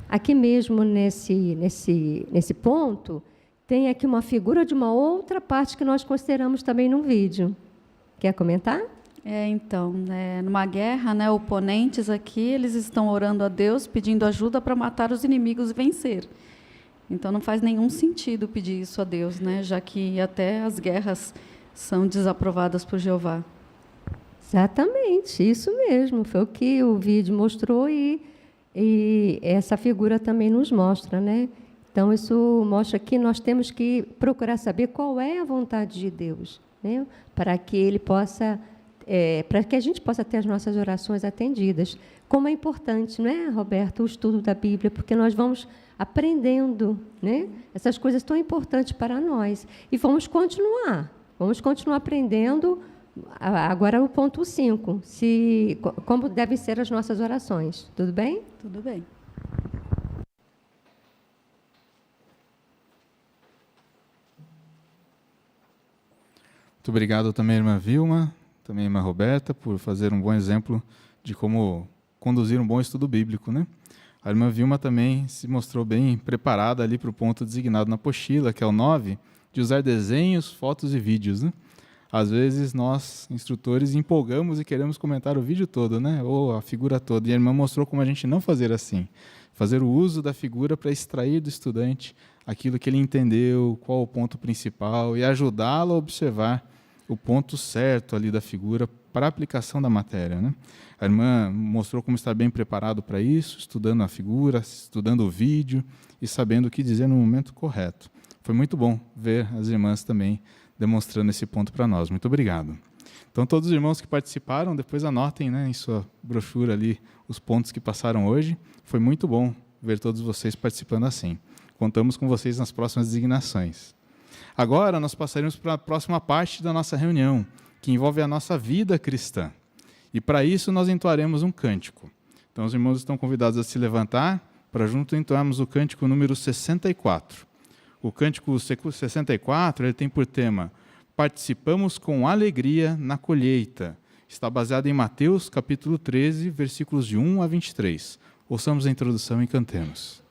aqui mesmo nesse ponto, tem aqui uma figura de uma outra parte que nós consideramos também no vídeo. Quer comentar? Então, numa guerra, né, oponentes aqui, eles estão orando a Deus, pedindo ajuda para matar os inimigos e vencer. Então, não faz nenhum sentido pedir isso a Deus, né, já que até as guerras são desaprovadas por Jeová. Exatamente, isso mesmo. Foi o que o vídeo mostrou e essa figura também nos mostra, né? Então, isso mostra que nós temos que procurar saber qual é a vontade de Deus, né? Para que Ele possa... para que a gente possa ter as nossas orações atendidas. Como é importante, não é, Roberto, o estudo da Bíblia, porque nós vamos aprendendo, né, essas coisas tão importantes para nós. E vamos continuar aprendendo. Agora, o ponto 5, como devem ser as nossas orações. Tudo bem? Tudo bem. Muito obrigado também, irmã Vilma, também irmã Roberta, por fazer um bom exemplo de como conduzir um bom estudo bíblico, né? A irmã Vilma também se mostrou bem preparada ali para o ponto designado na apostila, que é o 9, de usar desenhos, fotos e vídeos, né? Às vezes nós, instrutores, empolgamos e queremos comentar o vídeo todo, né? Ou a figura toda. E a irmã mostrou como a gente não fazer assim. Fazer o uso da figura para extrair do estudante aquilo que ele entendeu, qual o ponto principal, e ajudá-lo a observar o ponto certo ali da figura para a aplicação da matéria, né? A irmã mostrou como estar bem preparado para isso, estudando a figura, estudando o vídeo e sabendo o que dizer no momento correto. Foi muito bom ver as irmãs também demonstrando esse ponto para nós. Muito obrigado. Então, todos os irmãos que participaram, depois anotem, né, em sua brochura ali os pontos que passaram hoje. Foi muito bom ver todos vocês participando assim. Contamos com vocês nas próximas designações. Agora, nós passaremos para a próxima parte da nossa reunião, que envolve a nossa vida cristã. E, para isso, nós entoaremos um cântico. Então, os irmãos estão convidados a se levantar para junto entoarmos o cântico número 64. O cântico 64 ele tem por tema Participamos com alegria na colheita. Está baseado em Mateus, capítulo 13, versículos de 1 a 23. Ouçamos a introdução e cantemos.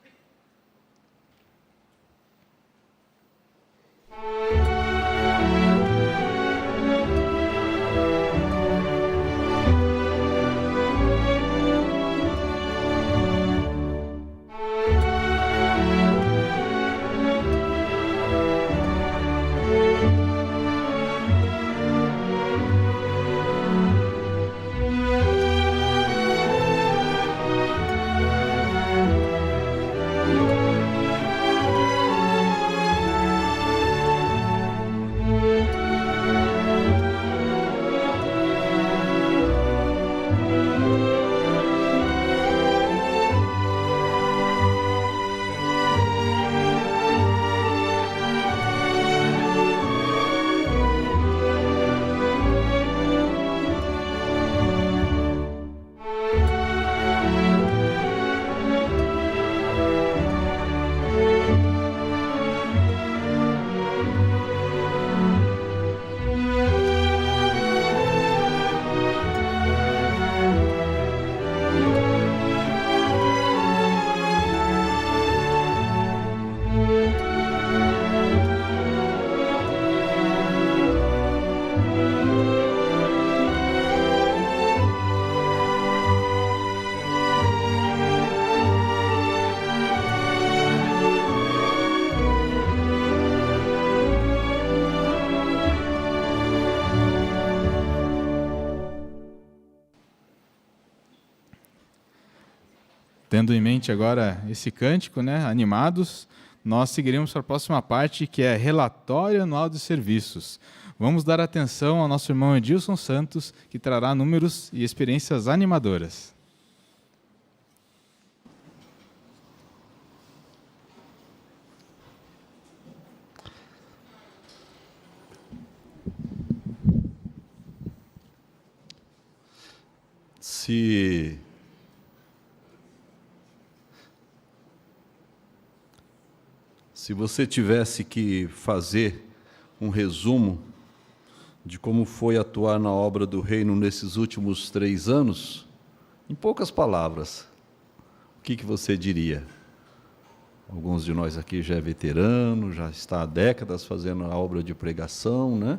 Tendo em mente agora esse cântico, né, animados, nós seguiremos para a próxima parte, que é relatório anual de serviços. Vamos dar atenção ao nosso irmão Edilson Santos, que trará números e experiências animadoras. Se você tivesse que fazer um resumo de como foi atuar na obra do Reino nesses últimos 3 anos, em poucas palavras, o que você diria? Alguns de nós aqui já é veterano, já está há décadas fazendo a obra de pregação, né?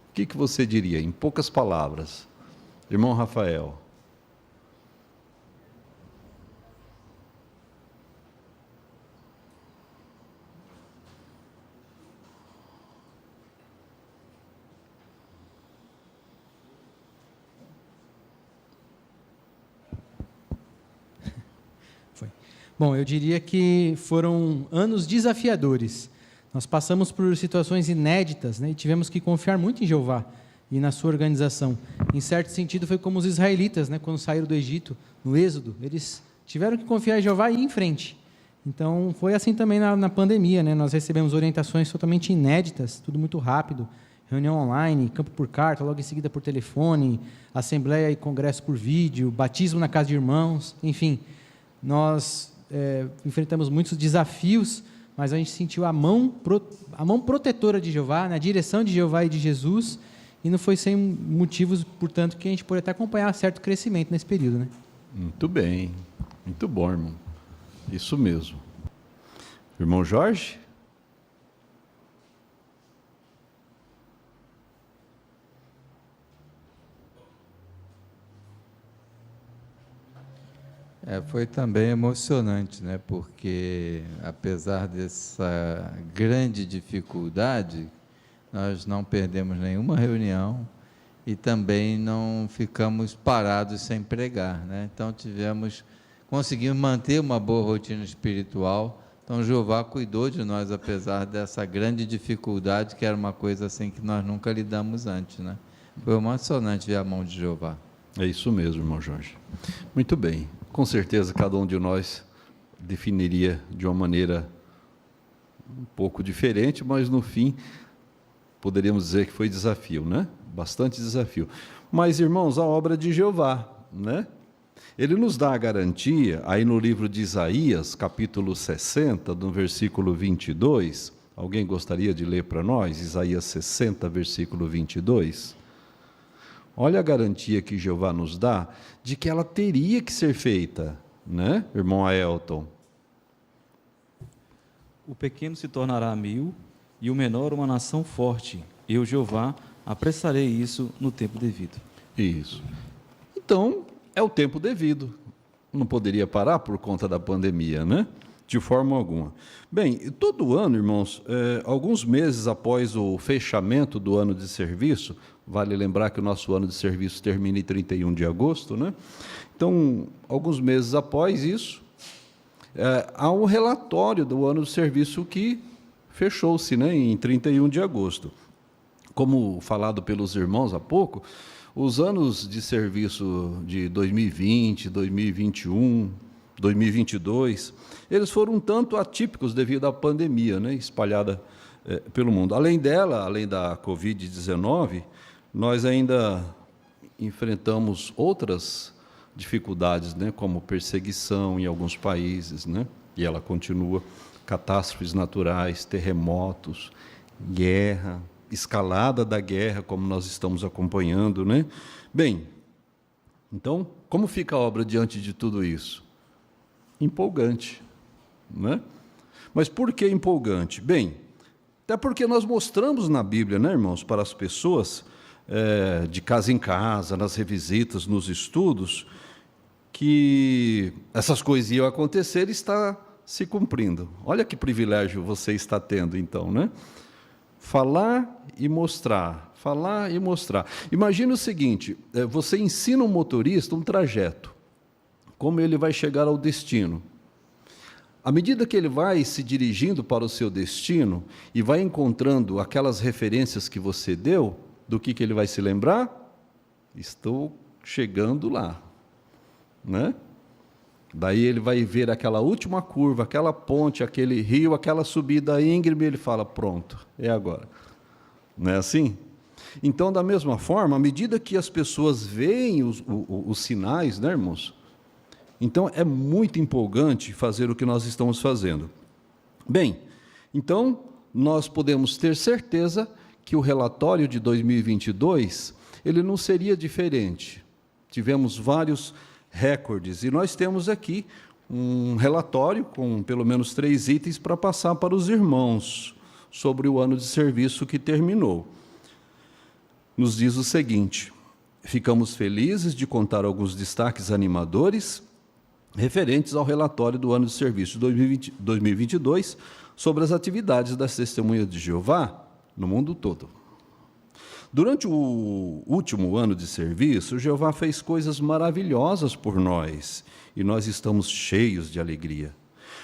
O que você diria, em poucas palavras? Irmão Rafael. Bom, eu diria que foram anos desafiadores. Nós passamos por situações inéditas, né, e tivemos que confiar muito em Jeová e na sua organização. Em certo sentido, foi como os israelitas, né, quando saíram do Egito, no Êxodo, eles tiveram que confiar em Jeová e ir em frente. Então, foi assim também na pandemia, né, nós recebemos orientações totalmente inéditas, tudo muito rápido, reunião online, campo por carta, logo em seguida por telefone, assembleia e congresso por vídeo, batismo na casa de irmãos, enfim, nós enfrentamos muitos desafios, mas a gente sentiu a mão protetora de Jeová, na direção de Jeová e de Jesus, e não foi sem motivos, portanto, que a gente pode até acompanhar certo crescimento nesse período, né? Muito bem, muito bom, irmão. Isso mesmo. Irmão Jorge? Foi também emocionante, né? Porque, apesar dessa grande dificuldade, nós não perdemos nenhuma reunião e também não ficamos parados sem pregar, né? Então, conseguimos manter uma boa rotina espiritual. Então, Jeová cuidou de nós, apesar dessa grande dificuldade, que era uma coisa assim que nós nunca lidamos antes, né? Foi emocionante ver a mão de Jeová. É isso mesmo, irmão Jorge. Muito bem. Com certeza, cada um de nós definiria de uma maneira um pouco diferente, mas, no fim, poderíamos dizer que foi desafio, né? Bastante desafio. Mas, irmãos, a obra de Jeová, né? Ele nos dá a garantia, aí no livro de Isaías, capítulo 60, no versículo 22, alguém gostaria de ler para nós? Isaías 60, versículo 22. Olha a garantia que Jeová nos dá de que ela teria que ser feita, né, irmão Aelton? O pequeno se tornará 1000 e o menor uma nação forte. Eu, Jeová, apressarei isso no tempo devido. Isso. Então, é o tempo devido. Não poderia parar por conta da pandemia, né? De forma alguma. Bem, todo ano, irmãos, alguns meses após o fechamento do ano de serviço, vale lembrar que o nosso ano de serviço termina em 31 de agosto, né? Então, alguns meses após isso, há um relatório do ano de serviço que fechou-se, né, em 31 de agosto. Como falado pelos irmãos há pouco, os anos de serviço de 2020, 2021, 2022, eles foram um tanto atípicos devido à pandemia, né, espalhada pelo mundo. Além dela, além da Covid-19, nós ainda enfrentamos outras dificuldades, né, como perseguição em alguns países, né, e ela continua, catástrofes naturais, terremotos, guerra, escalada da guerra, como nós estamos acompanhando, né? Bem, então, como fica a obra diante de tudo isso? Empolgante, né? Mas por que empolgante? Bem, até porque nós mostramos na Bíblia, né, irmãos, para as pessoas, de casa em casa, nas revisitas, nos estudos, que essas coisas iam acontecer e está se cumprindo. Olha que privilégio você está tendo, então, né? Falar e mostrar, falar e mostrar. Imagina o seguinte, você ensina um motorista um trajeto. como ele vai chegar ao destino. À medida que ele vai se dirigindo para o seu destino e vai encontrando aquelas referências que você deu, do que ele vai se lembrar? Estou chegando lá, né? Daí ele vai ver aquela última curva, aquela ponte, aquele rio, aquela subida íngreme, e ele fala, pronto, é agora. Não é assim? Então, da mesma forma, à medida que as pessoas veem os sinais, né, irmãos? Então, é muito empolgante fazer o que nós estamos fazendo. Bem, então, nós podemos ter certeza que o relatório de 2022, ele não seria diferente. Tivemos vários recordes, e nós temos aqui um relatório com pelo menos 3 itens para passar para os irmãos sobre o ano de serviço que terminou. Nos diz o seguinte: ficamos felizes de contar alguns destaques animadores referentes ao relatório do ano de serviço de 2022 sobre as atividades das Testemunhas de Jeová no mundo todo. Durante o último ano de serviço, Jeová fez coisas maravilhosas por nós, e nós estamos cheios de alegria.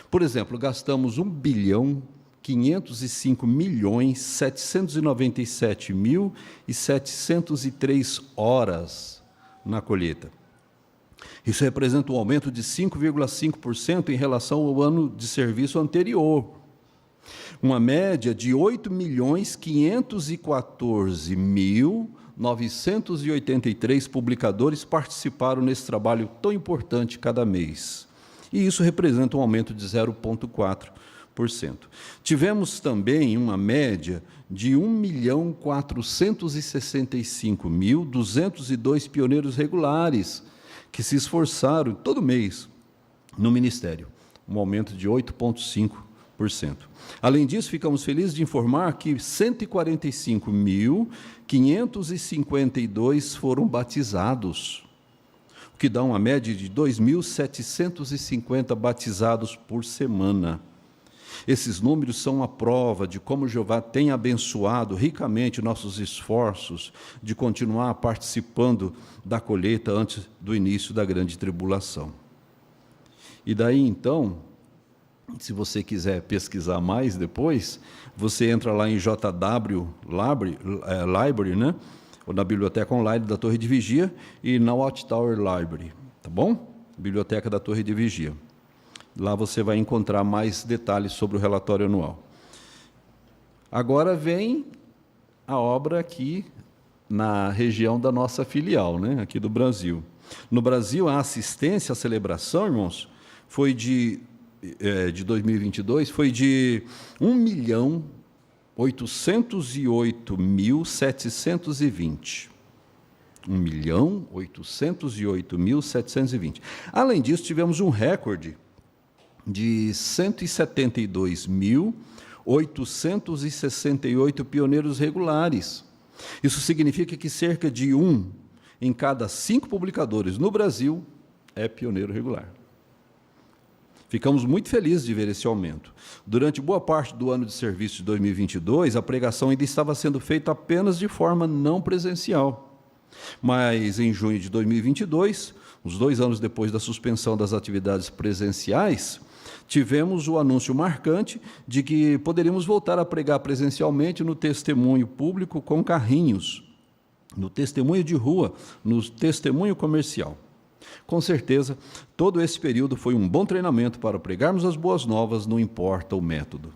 Por exemplo, gastamos 1.505.797.703 horas na colheita. Isso representa um aumento de 5,5% em relação ao ano de serviço anterior. Uma média de 8.514.983 publicadores participaram nesse trabalho tão importante cada mês. E isso representa um aumento de 0,4%. Tivemos também uma média de 1.465.202 pioneiros regulares que se esforçaram todo mês no ministério, um aumento de 8,5%. Além disso, ficamos felizes de informar que 145.552 foram batizados, o que dá uma média de 2.750 batizados por semana. Esses números são a prova de como Jeová tem abençoado ricamente nossos esforços de continuar participando da colheita antes do início da grande tribulação. E daí, então, se você quiser pesquisar mais depois, você entra lá em JW Library, né? Ou na Biblioteca Online da Torre de Vigia e na Watchtower Library, tá bom? Biblioteca da Torre de Vigia. Lá você vai encontrar mais detalhes sobre o relatório anual. Agora vem a obra aqui na região da nossa filial, né? Aqui do Brasil. No Brasil, a assistência à celebração, irmãos, foi de 2022 foi de 1.808.720. 1.808.720. Além disso, tivemos um recorde de 172.868 pioneiros regulares. Isso significa que cerca de 1 em cada 5 publicadores no Brasil é pioneiro regular. Ficamos muito felizes de ver esse aumento. Durante boa parte do ano de serviço de 2022, a pregação ainda estava sendo feita apenas de forma não presencial. Mas, em junho de 2022, uns 2 anos depois da suspensão das atividades presenciais, tivemos o anúncio marcante de que poderíamos voltar a pregar presencialmente no testemunho público com carrinhos, no testemunho de rua, no testemunho comercial. Com certeza, todo esse período foi um bom treinamento para pregarmos as boas novas, não importa o método.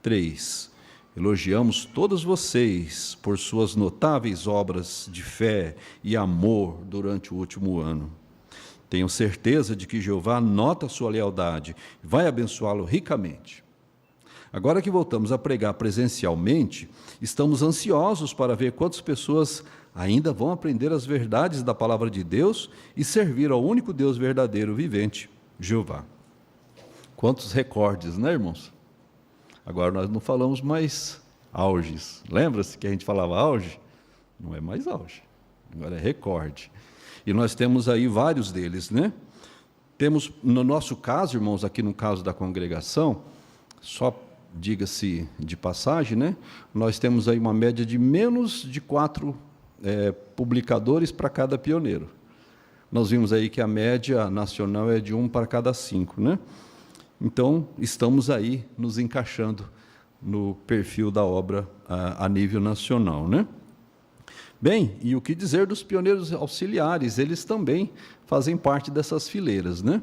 3. Elogiamos todos vocês por suas notáveis obras de fé e amor durante o último ano. Tenho certeza de que Jeová nota sua lealdade e vai abençoá-lo ricamente. Agora que voltamos a pregar presencialmente, estamos ansiosos para ver quantas pessoas ainda vão aprender as verdades da palavra de Deus e servir ao único Deus verdadeiro vivente, Jeová. Quantos recordes, né, irmãos? Agora nós não falamos mais auges. Lembra-se que a gente falava auge? Não é mais auge, agora é recorde. E nós temos aí vários deles, né? Temos, no nosso caso, irmãos, aqui no caso da congregação, só diga-se de passagem, né? Nós temos aí uma média de menos de 4 publicadores para cada pioneiro. Nós vimos aí que a média nacional é de 1 para cada 5, né? Então, estamos aí nos encaixando no perfil da obra a nível nacional, né? Bem, e o que dizer dos pioneiros auxiliares? Eles também fazem parte dessas fileiras, né?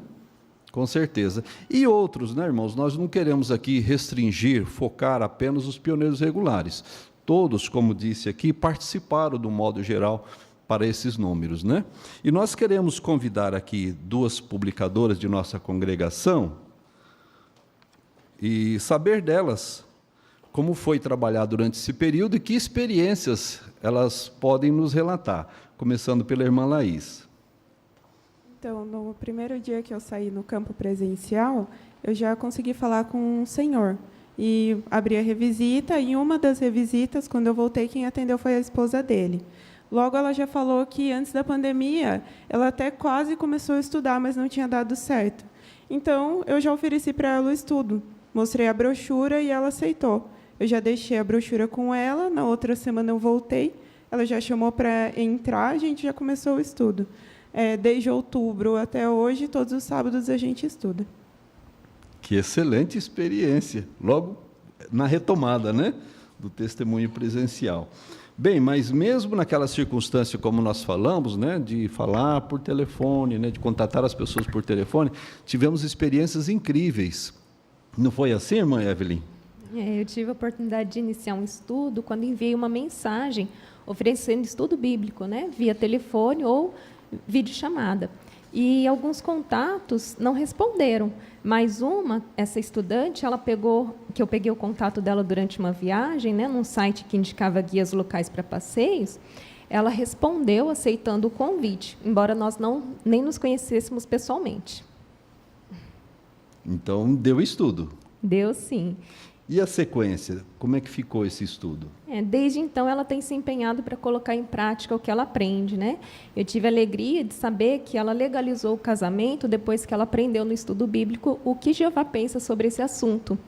Com certeza. E outros, né, irmãos? Nós não queremos aqui restringir, focar apenas os pioneiros regulares. Todos, como disse aqui, participaram do modo geral para esses números, né? E nós queremos convidar aqui 2 publicadoras de nossa congregação e saber delas como foi trabalhar durante esse período e que experiências elas podem nos relatar, começando pela irmã Laís. Então, no primeiro dia que eu saí no campo presencial, eu já consegui falar com o senhor. E abri a revisita, e em uma das revisitas, quando eu voltei, quem atendeu foi a esposa dele. Logo, ela já falou que, antes da pandemia, ela até quase começou a estudar, mas não tinha dado certo. Então, eu já ofereci para ela o estudo. Mostrei a brochura e ela aceitou. Eu já deixei a brochura com ela, na outra semana eu voltei, ela já chamou para entrar, a gente já começou o estudo. Desde outubro até hoje, todos os sábados a gente estuda. Que excelente experiência, logo na retomada, né, do testemunho presencial. Bem, mas mesmo naquela circunstância, como nós falamos, né, de falar por telefone, né, de contatar as pessoas por telefone, tivemos experiências incríveis. Não foi assim, irmã Evelyn? Eu tive a oportunidade de iniciar um estudo quando enviei uma mensagem oferecendo estudo bíblico, né, via telefone ou videochamada. E alguns contatos não responderam, mas essa estudante, que eu peguei o contato dela durante uma viagem, né, num site que indicava guias locais para passeios, ela respondeu aceitando o convite, embora nós nem nos conhecêssemos pessoalmente. Então, deu estudo. Deu, sim. E a sequência? Como é que ficou esse estudo? Desde então, ela tem se empenhado para colocar em prática o que ela aprende, né? Eu tive a alegria de saber que ela legalizou o casamento depois que ela aprendeu no estudo bíblico o que Jeová pensa sobre esse assunto.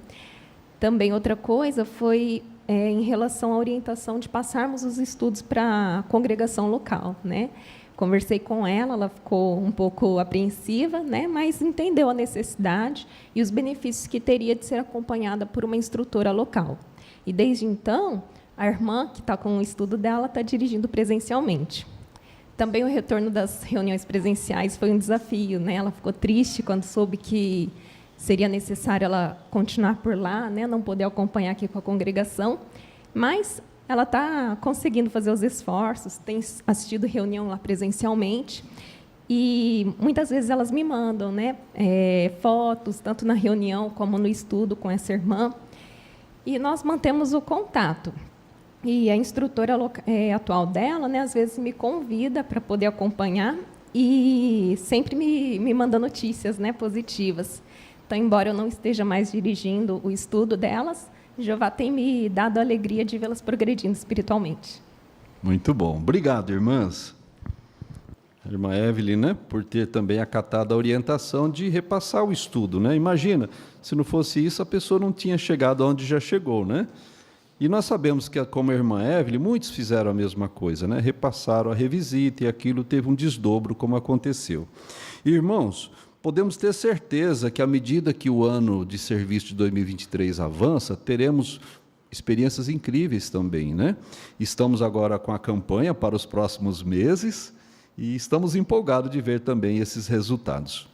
Também outra coisa foi em relação à orientação de passarmos os estudos para a congregação local, né? Conversei com ela ficou um pouco apreensiva, né, mas entendeu a necessidade e os benefícios que teria de ser acompanhada por uma instrutora local. E, desde então, a irmã, que está com o estudo dela, está dirigindo presencialmente. Também o retorno das reuniões presenciais foi um desafio, né? Ela ficou triste quando soube que seria necessário ela continuar por lá, né, não poder acompanhar aqui com a congregação, mas ela está conseguindo fazer os esforços, tem assistido reunião lá presencialmente, e muitas vezes elas me mandam, né, fotos, tanto na reunião como no estudo com essa irmã, e nós mantemos o contato. E a instrutora atual dela, né, às vezes me convida para poder acompanhar e sempre me manda notícias, né, positivas. Então, embora eu não esteja mais dirigindo o estudo delas, Jeová tem me dado a alegria de vê-las progredindo espiritualmente. Muito bom. Obrigado, irmãs. A irmã Evelyn, né, por ter também acatado a orientação de repassar o estudo, né? Imagina, se não fosse isso, a pessoa não tinha chegado onde já chegou, né? E nós sabemos que, como a irmã Evelyn, muitos fizeram a mesma coisa, né? Repassaram a revisita e aquilo teve um desdobro, como aconteceu. Irmãos, podemos ter certeza que, à medida que o ano de serviço de 2023 avança, teremos experiências incríveis também, né? Estamos agora com a campanha para os próximos meses e estamos empolgados de ver também esses resultados.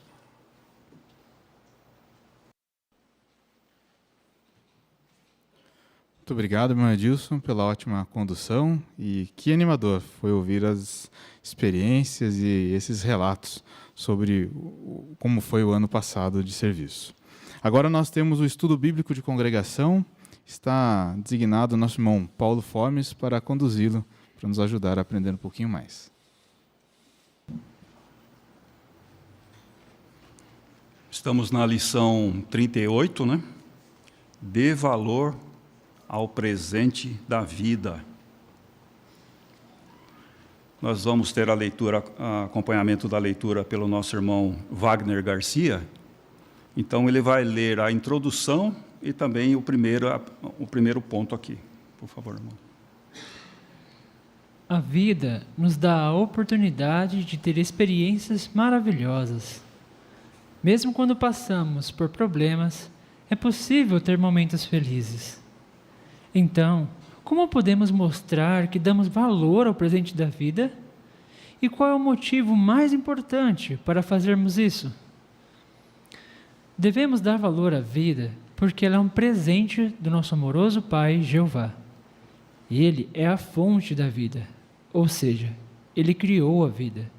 Muito obrigado, irmão Edilson, pela ótima condução, e que animador foi ouvir as experiências e esses relatos sobre como foi o ano passado de serviço. Agora nós temos o estudo bíblico de congregação, está designado o nosso irmão Paulo Formes para conduzi-lo, para nos ajudar a aprender um pouquinho mais. Estamos na lição 38, né? Dê valor ao presente da vida. Nós vamos ter a leitura, acompanhamento da leitura pelo nosso irmão Wagner Garcia. Então, ele vai ler a introdução e também o primeiro ponto aqui. Por favor, irmão. A vida nos dá a oportunidade de ter experiências maravilhosas. Mesmo quando passamos por problemas, é possível ter momentos felizes. Então, como podemos mostrar que damos valor ao presente da vida? E qual é o motivo mais importante para fazermos isso? Devemos dar valor à vida porque ela é um presente do nosso amoroso Pai, Jeová. Ele é a fonte da vida, ou seja, Ele criou a vida.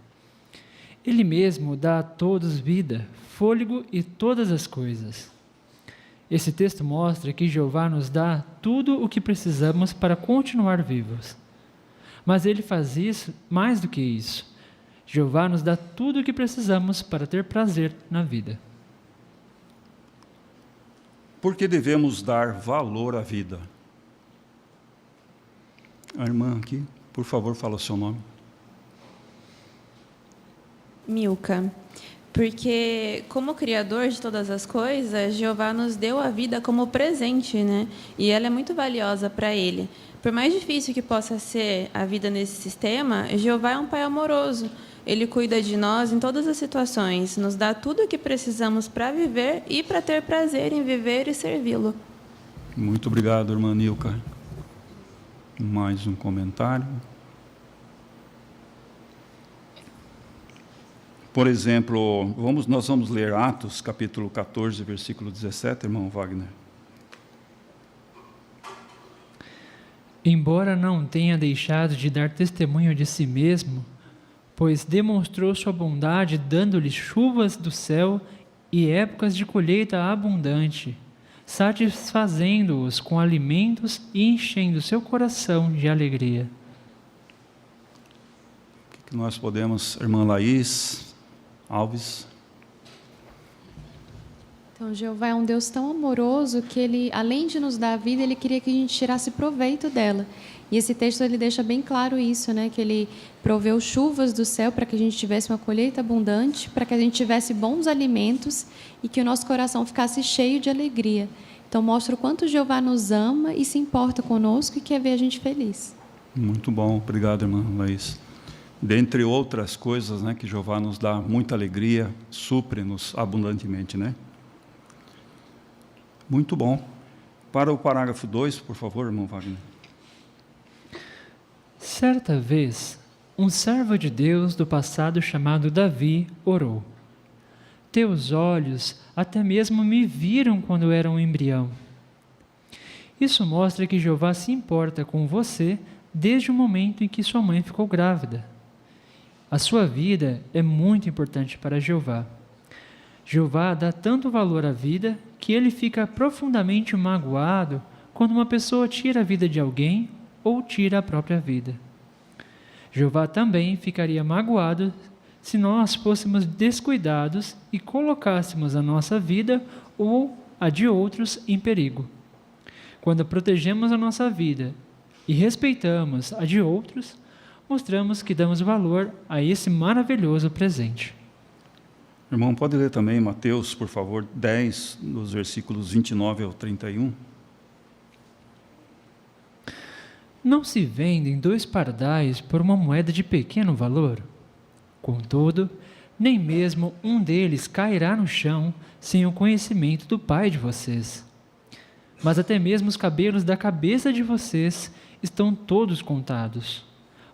Ele mesmo dá a todos vida, fôlego e todas as coisas. Esse texto mostra que Jeová nos dá tudo o que precisamos para continuar vivos. Mas Ele faz isso mais do que isso. Jeová nos dá tudo o que precisamos para ter prazer na vida. Por que devemos dar valor à vida? A irmã aqui, por favor, fala o seu nome. Milka. Porque, como Criador de todas as coisas, Jeová nos deu a vida como presente, né? E ela é muito valiosa para Ele. Por mais difícil que possa ser a vida nesse sistema, Jeová é um Pai amoroso. Ele cuida de nós em todas as situações, nos dá tudo o que precisamos para viver e para ter prazer em viver e servi-lo. Muito obrigado, irmã Nilka. Mais um comentário. Por exemplo, nós vamos ler Atos, capítulo 14, versículo 17, irmão Wagner. Embora não tenha deixado de dar testemunho de si mesmo, pois demonstrou sua bondade dando-lhe chuvas do céu e épocas de colheita abundante, satisfazendo-os com alimentos e enchendo seu coração de alegria. O que nós podemos, irmã Laís Alves? Então, Jeová é um Deus tão amoroso que Ele, além de nos dar a vida, Ele queria que a gente tirasse proveito dela. E esse texto ele deixa bem claro isso, né? Que Ele proveu chuvas do céu para que a gente tivesse uma colheita abundante, para que a gente tivesse bons alimentos e que o nosso coração ficasse cheio de alegria. Então, mostra o quanto Jeová nos ama e se importa conosco e quer ver a gente feliz. Muito bom, obrigado, irmã Laís. Dentre outras coisas, né, que Jeová nos dá muita alegria, supre-nos abundantemente, né? Muito bom. Para o parágrafo 2, por favor, irmão Wagner. Certa vez, um servo de Deus do passado chamado Davi orou: Teus olhos até mesmo me viram quando era um embrião. Isso mostra que Jeová se importa com você desde o momento em que sua mãe ficou grávida. A sua vida é muito importante para Jeová. Jeová dá tanto valor à vida que ele fica profundamente magoado quando uma pessoa tira a vida de alguém ou tira a própria vida. Jeová também ficaria magoado se nós fôssemos descuidados e colocássemos a nossa vida ou a de outros em perigo. Quando protegemos a nossa vida e respeitamos a de outros, mostramos que damos valor a esse maravilhoso presente. Irmão, pode ler também Mateus, por favor, 10, nos versículos 29 ao 31. Não se vendem 2 pardais por uma moeda de pequeno valor? Contudo, nem mesmo um deles cairá no chão sem o conhecimento do Pai de vocês. Mas até mesmo os cabelos da cabeça de vocês estão todos contados.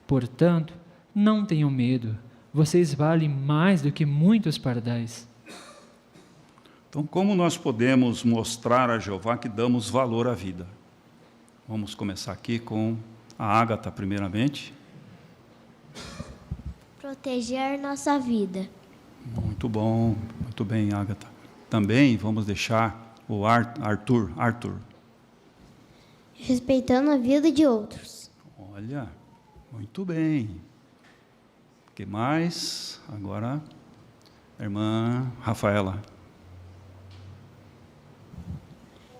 Portanto, não tenham medo, vocês valem mais do que muitos pardais. Então, como nós podemos mostrar a Jeová que damos valor à vida? Vamos começar aqui com a Ágata, primeiramente. Proteger nossa vida. Muito bom, muito bem, Ágata. Também vamos deixar o Arthur. Respeitando a vida de outros. Olha, muito bem. O que mais? Agora, a irmã Rafaela.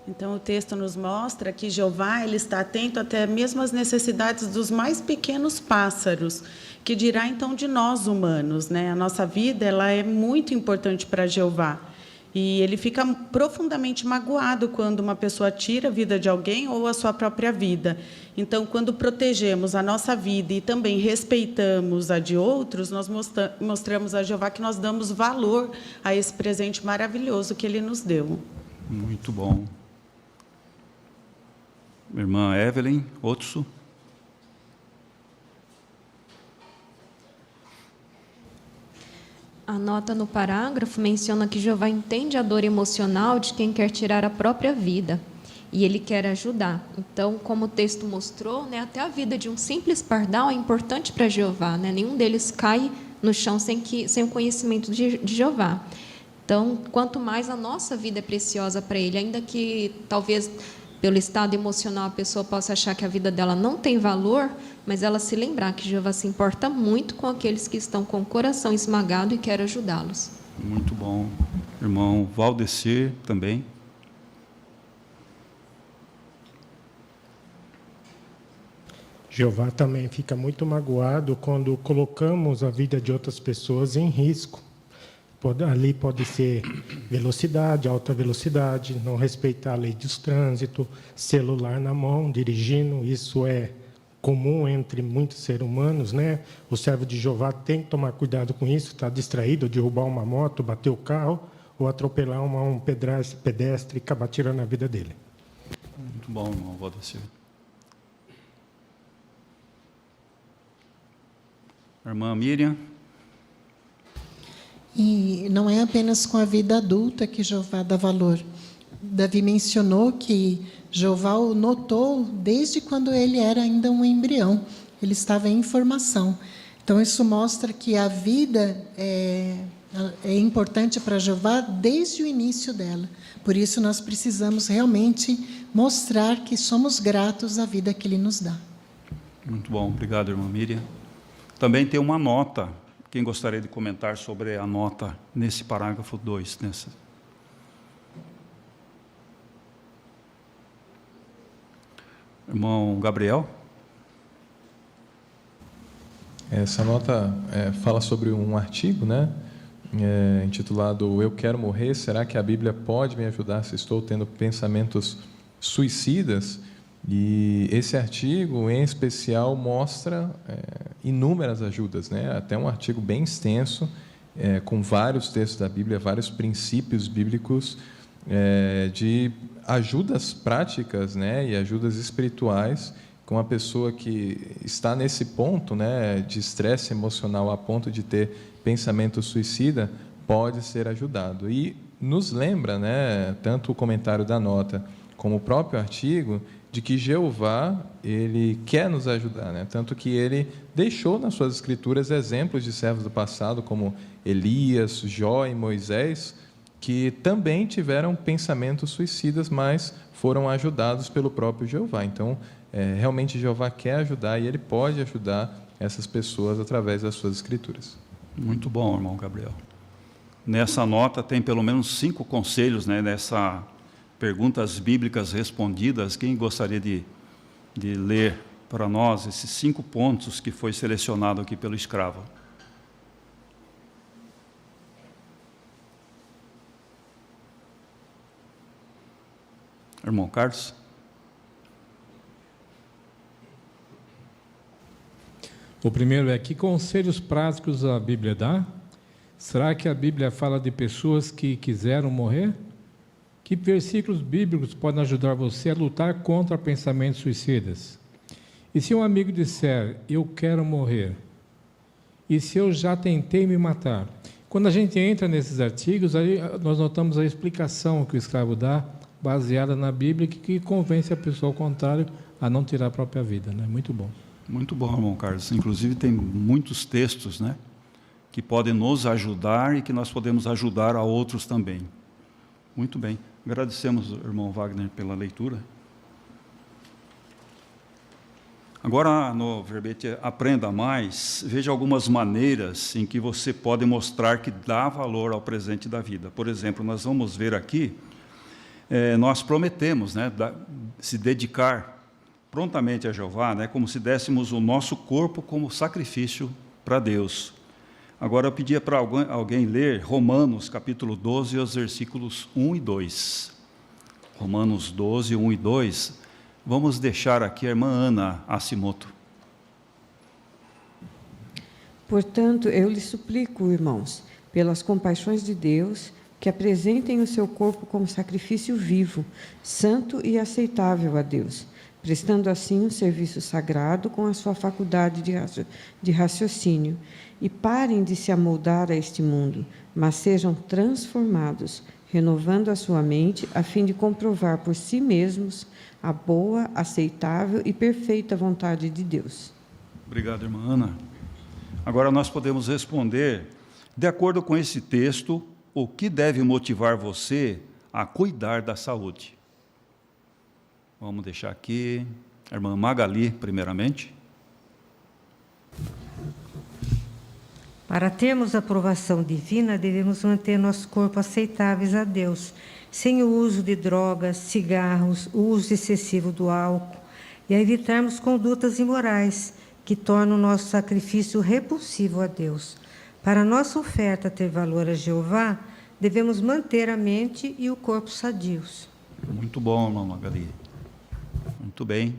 Então, o texto nos mostra que Jeová ele está atento até mesmo às necessidades dos mais pequenos pássaros, que dirá então de nós humanos, né? A nossa vida ela é muito importante para Jeová. E ele fica profundamente magoado quando uma pessoa tira a vida de alguém ou a sua própria vida. Então, quando protegemos a nossa vida e também respeitamos a de outros, nós mostramos a Jeová que nós damos valor a esse presente maravilhoso que ele nos deu. Muito bom. Irmã Evelyn Otso. A nota no parágrafo menciona que Jeová entende a dor emocional de quem quer tirar a própria vida e ele quer ajudar. Então, como o texto mostrou, né, até a vida de um simples pardal é importante para Jeová, né? Nenhum deles cai no chão sem o conhecimento de Jeová. Então, quanto mais a nossa vida é preciosa para ele, ainda que talvez pelo estado emocional a pessoa possa achar que a vida dela não tem valor, mas ela se lembrar que Jeová se importa muito com aqueles que estão com o coração esmagado e quer ajudá-los. Muito bom. Irmão Valdecir também. Jeová também fica muito magoado quando colocamos a vida de outras pessoas em risco. Ali pode ser velocidade, alta velocidade, não respeitar a lei de trânsito, celular na mão, dirigindo. Isso é comum entre muitos seres humanos, né? O servo de Jeová tem que tomar cuidado com isso, está distraído, derrubar uma moto, bater o carro ou atropelar um pedestre e acabar tirando a vida dele. Muito bom, irmão Valdecir. Irmã Miriam. E não é apenas com a vida adulta que Jeová dá valor. Davi mencionou que Jeová o notou desde quando ele era ainda um embrião. Ele estava em formação. Então, isso mostra que a vida é importante para Jeová desde o início dela. Por isso, nós precisamos realmente mostrar que somos gratos à vida que Ele nos dá. Muito bom. Obrigado, irmã Miriam. Também tem uma nota. Quem gostaria de comentar sobre a nota nesse parágrafo 2? Irmão Gabriel? Essa nota fala sobre um artigo, né? Intitulado Eu Quero Morrer, será que a Bíblia pode me ajudar se estou tendo pensamentos suicidas? E esse artigo, em especial, mostra inúmeras ajudas, né? Até um artigo bem extenso, com vários textos da Bíblia, vários princípios bíblicos de ajudas práticas, né? E ajudas espirituais com uma pessoa que está nesse ponto, né? De estresse emocional a ponto de ter pensamento suicida, pode ser ajudado. E nos lembra, né? Tanto o comentário da nota como o próprio artigo, de que Jeová, ele quer nos ajudar, né? Tanto que ele deixou nas suas escrituras exemplos de servos do passado, como Elias, Jó e Moisés, que também tiveram pensamentos suicidas, mas foram ajudados pelo próprio Jeová. Então, realmente Jeová quer ajudar e ele pode ajudar essas pessoas através das suas escrituras. Muito bom, irmão Gabriel. Nessa nota tem pelo menos 5 conselhos, né? Nessa perguntas bíblicas respondidas. Quem gostaria de ler para nós esses 5 pontos que foi selecionado aqui pelo escravo? Irmão Carlos? O primeiro é: que conselhos práticos a Bíblia dá? Será que a Bíblia fala de pessoas que quiseram morrer? Que versículos bíblicos podem ajudar você a lutar contra pensamentos suicidas? E se um amigo disser, eu quero morrer? E se eu já tentei me matar? Quando a gente entra nesses artigos, aí nós notamos a explicação que o escravo dá, baseada na Bíblia, que convence a pessoa ao contrário a não tirar a própria vida, né? Muito bom. Muito bom, irmão Carlos. Inclusive tem muitos textos, né, que podem nos ajudar e que nós podemos ajudar a outros também. Muito bem. Agradecemos, irmão Wagner, pela leitura. Agora, no verbete Aprenda Mais, veja algumas maneiras em que você pode mostrar que dá valor ao presente da vida. Por exemplo, nós vamos ver aqui, nós prometemos, né, se dedicar prontamente a Jeová, né, como se dessemos o nosso corpo como sacrifício para Deus. Agora eu pedia para alguém ler Romanos, capítulo 12, os versículos 1 e 2. Romanos 12, 1 e 2. Vamos deixar aqui a irmã Ana Asimoto. Portanto, eu lhes suplico, irmãos, pelas compaixões de Deus, que apresentem o seu corpo como sacrifício vivo, santo e aceitável a Deus, prestando assim um serviço sagrado com a sua faculdade de raciocínio, e parem de se amoldar a este mundo, mas sejam transformados, renovando a sua mente, a fim de comprovar por si mesmos a boa, aceitável e perfeita vontade de Deus. Obrigado, irmã Ana. Agora nós podemos responder, de acordo com esse texto, o que deve motivar você a cuidar da saúde? Vamos deixar aqui a irmã Magali, primeiramente. Para termos aprovação divina, devemos manter nosso corpo aceitáveis a Deus, sem o uso de drogas, cigarros, o uso excessivo do álcool, e a evitarmos condutas imorais que tornam o nosso sacrifício repulsivo a Deus. Para nossa oferta ter valor a Jeová, devemos manter a mente e o corpo sadios. Muito bom, irmã Magali. Muito bem,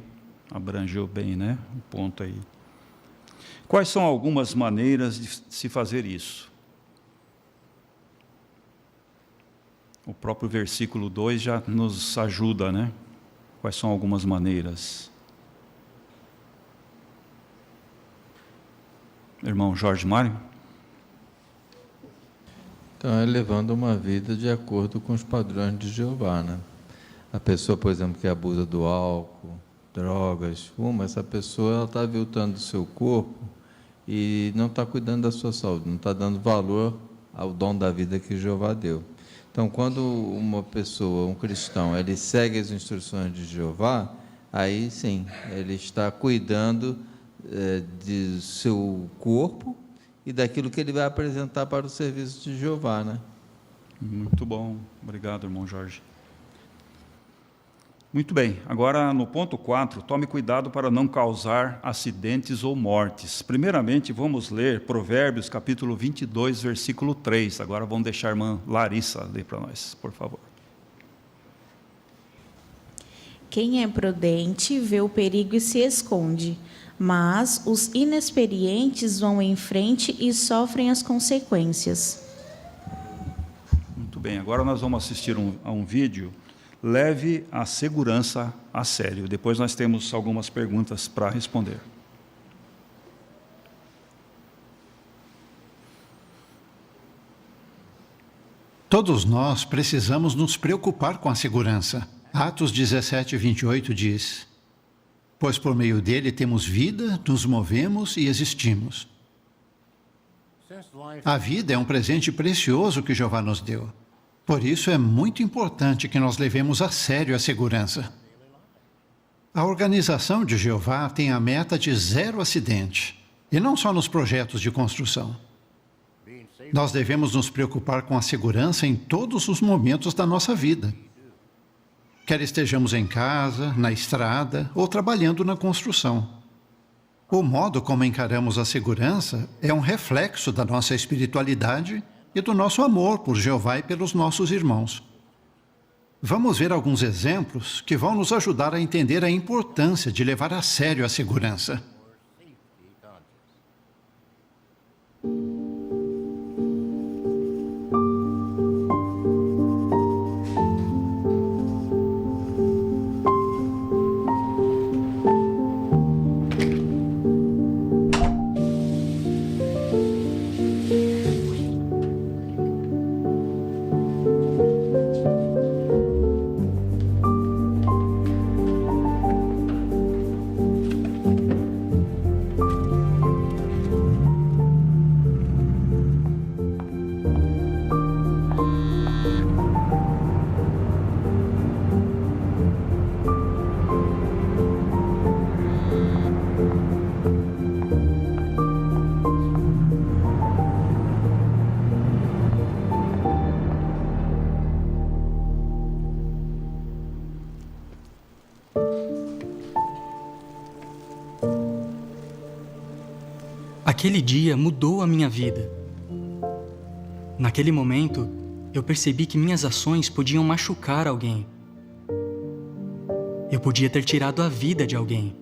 abrangeu bem, né? Um ponto aí. Quais são algumas maneiras de se fazer isso? O próprio versículo 2 já nos ajuda, né? Quais são algumas maneiras? Irmão Jorge Mário? Então, é levando uma vida de acordo com os padrões de Jeová, né? A pessoa, por exemplo, que abusa do álcool, drogas, fuma, essa pessoa está aviltando o seu corpo e não está cuidando da sua saúde, não está dando valor ao dom da vida que Jeová deu. Então, quando uma pessoa, um cristão, ele segue as instruções de Jeová, aí sim, ele está cuidando de seu corpo e daquilo que ele vai apresentar para o serviço de Jeová, né? Muito bom. Obrigado, irmão Jorge. Muito bem. Agora, no ponto 4, tome cuidado para não causar acidentes ou mortes. Primeiramente, vamos ler Provérbios, capítulo 22, versículo 3. Agora vamos deixar a irmã Larissa ler para nós, por favor. Quem é prudente vê o perigo e se esconde, mas os inexperientes vão em frente e sofrem as consequências. Muito bem, agora nós vamos assistir a um vídeo. Leve a segurança a sério. Depois nós temos algumas perguntas para responder. Todos nós precisamos nos preocupar com a segurança. Atos 17, 28 diz: pois por meio dele temos vida, nos movemos e existimos. A vida é um presente precioso que Jeová nos deu. Por isso é muito importante que nós levemos a sério a segurança. A organização de Jeová tem a meta de 0 acidente, e não só nos projetos de construção. Nós devemos nos preocupar com a segurança em todos os momentos da nossa vida. Quer estejamos em casa, na estrada ou trabalhando na construção. O modo como encaramos a segurança é um reflexo da nossa espiritualidade e do nosso amor por Jeová e pelos nossos irmãos. Vamos ver alguns exemplos que vão nos ajudar a entender a importância de levar a sério a segurança. Aquele dia mudou a minha vida. Naquele momento, eu percebi que minhas ações podiam machucar alguém. Eu podia ter tirado a vida de alguém.